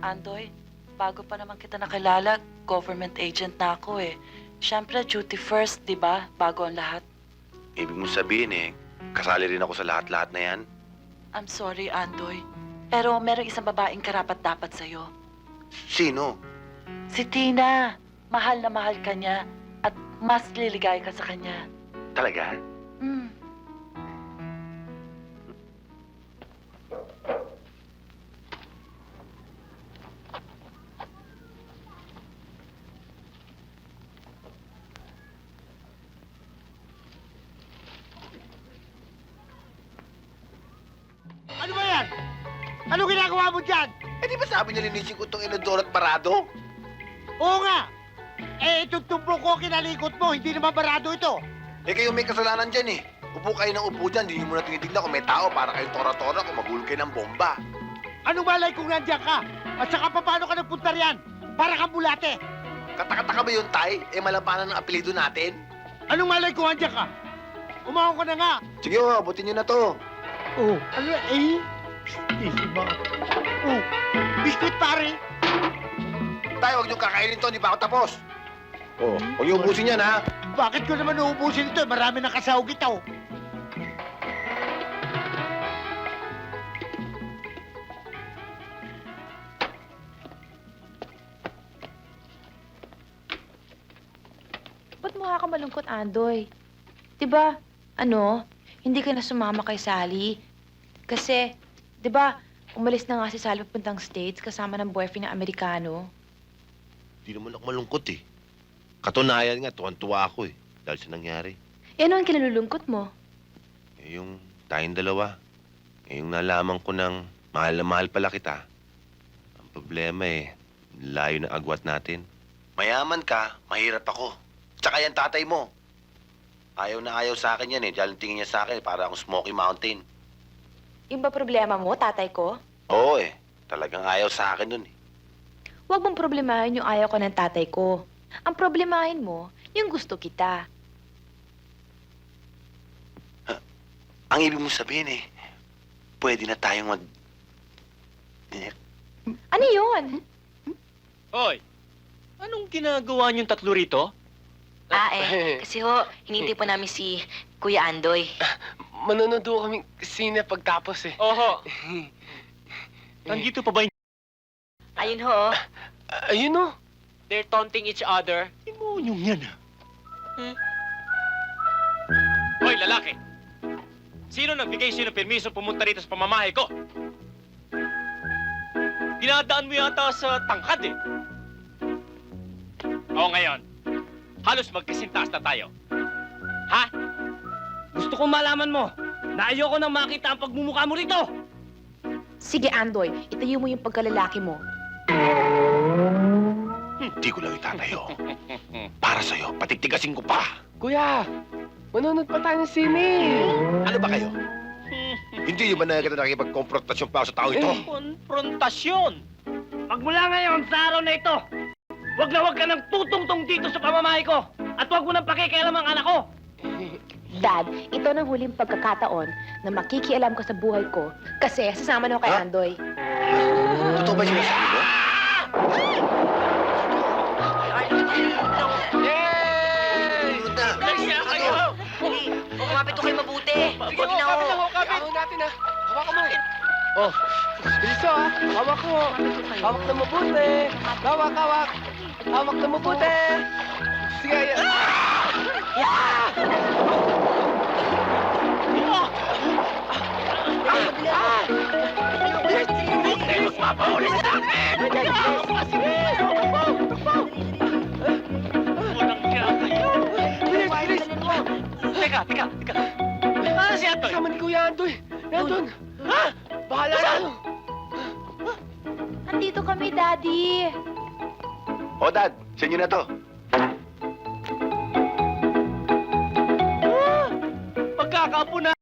Andoy, bago pa naman kita nakilala, government agent na ako eh. Siyempre, duty first, di ba? Bago ang lahat. Ibig mo sabihin eh, kasali rin ako sa lahat-lahat na yan? I'm sorry, Andoy. Pero merong isang babaeng karapat-dapat sa'yo. Sino? Si Tina. Mahal na mahal ka niya at mas liligay ka sa kanya. Talaga? Hmm. Ano ba yan? Ano ginagawa mo dyan? Eh di ba sabi niya linisin ko itong inodoro at parado? Oo nga. Eh, itong tumblo ko kinalikot mo, hindi naman barado ito. Eh kayo may kasalanan dyan eh. Upo kayo ng upo dyan, hindi mo na tinitignan kung may tao para kayong tora-tora kung magulog kayo ng bomba. Anong malay kung nandiyan ka? At saka paano ka nagpunta riyan? Para kang bulate. Katakataka ba yun, Tay? Eh malabanan ng apelido natin. Anong malay kung nandiyan ka? Umahon ka na nga. Sige, abutin nyo na to. Oh, ano eh? Easy ba? Oh, biskuit pare. Tay, huwag nyo kakainin to, hindi pa ako tapos. Oh, huwag nyo ubusin yan, ha? Bakit ko naman uubusin ito? Marami na kasahog ito. Ba't mukha ka malungkot, Andoy? Diba, hindi ka na sumama kay Sally? Kasi, diba, umalis na nga si Sally papuntang States kasama ng boyfriend na Amerikano? Hindi naman ako malungkot eh. Katunayan nga, tuwan-tuwa ako eh. Dahil sa nangyari. Eh, ano ang kinalulungkot mo? Eh, yung tayong dalawa. Eh, yung nalaman ko ng mahal na mahal pala kita. Ang problema eh, layo ng agwat natin. Mayaman ka, mahirap ako. Tsaka yan tatay mo. Ayaw na ayaw sa akin yan eh. Dahil tingin niya sa akin, para akong Smoky Mountain. Yung ba problema mo, tatay ko? Oo eh, talagang ayaw sa akin nun eh. Huwag mong problemahin yung ayaw ko ng tatay ko. Ang problemahin mo, yung gusto kita. Ang ibig mo sabihin eh, pwede na tayong mag... Ano yun? Hoy, anong ginagawa niyong tatlo rito? Kasi hinintay po namin si Kuya Andoy. Manonood ho kami sine pagtapos eh. Oho. Nandito pa ba yung... Ayun ho. Ayun o. They're taunting each other? Demonyong yan ah. Hoy, lalaki! Sino nagbigay sa'yo ng permiso pumunta rito sa pamamahay ko? Dinadaan mo yata sa tangkad eh. O ngayon, halos magkasintaas na tayo. Ha? Gusto kong malaman mo na ayoko nang makita ang pagmumukha mo rito. Sige, Andoy, itayo mo yung pagkalalaki mo. Hindi ko lang itatayo. Para sa'yo, patigtigasin ko pa. Kuya, manonood pa tayo ng sine. Ano ba kayo? Hindi nyo ba nakikita nakikipag-konfrontasyon pa ako sa tao ito? Konfrontasyon! Magmula ngayon sa araw na ito, wag ka nang tutungtong dito sa pamamahay ko. At wag mo nang pakikialam ang anak ko. Dad, ito ng huling pagkakataon na makikialam ka sa buhay ko kasi sasama na ako kay Andoy. Totoo ba yung sinasabi mo? Nagsiya kayo! Kumapit ko kayo mabuti. Sige, kapit lang ho, kapit. Hawakan natin, ha. Hawakan mo. Oh, bilis ha. Hawak mo. Hawak na mabuti. Hawak, hawak. Hawak na mabuti. Sige, yan. Magpapaulit sa akin! Walang siya kayo! Bilis, bilis. Teka! Ano si Atoy? Kasama ni Kuya Andoy. Nandun. Ha? Bahala na. Andito kami, Daddy. O, Dad, sa inyo na to. Magkakaapo na!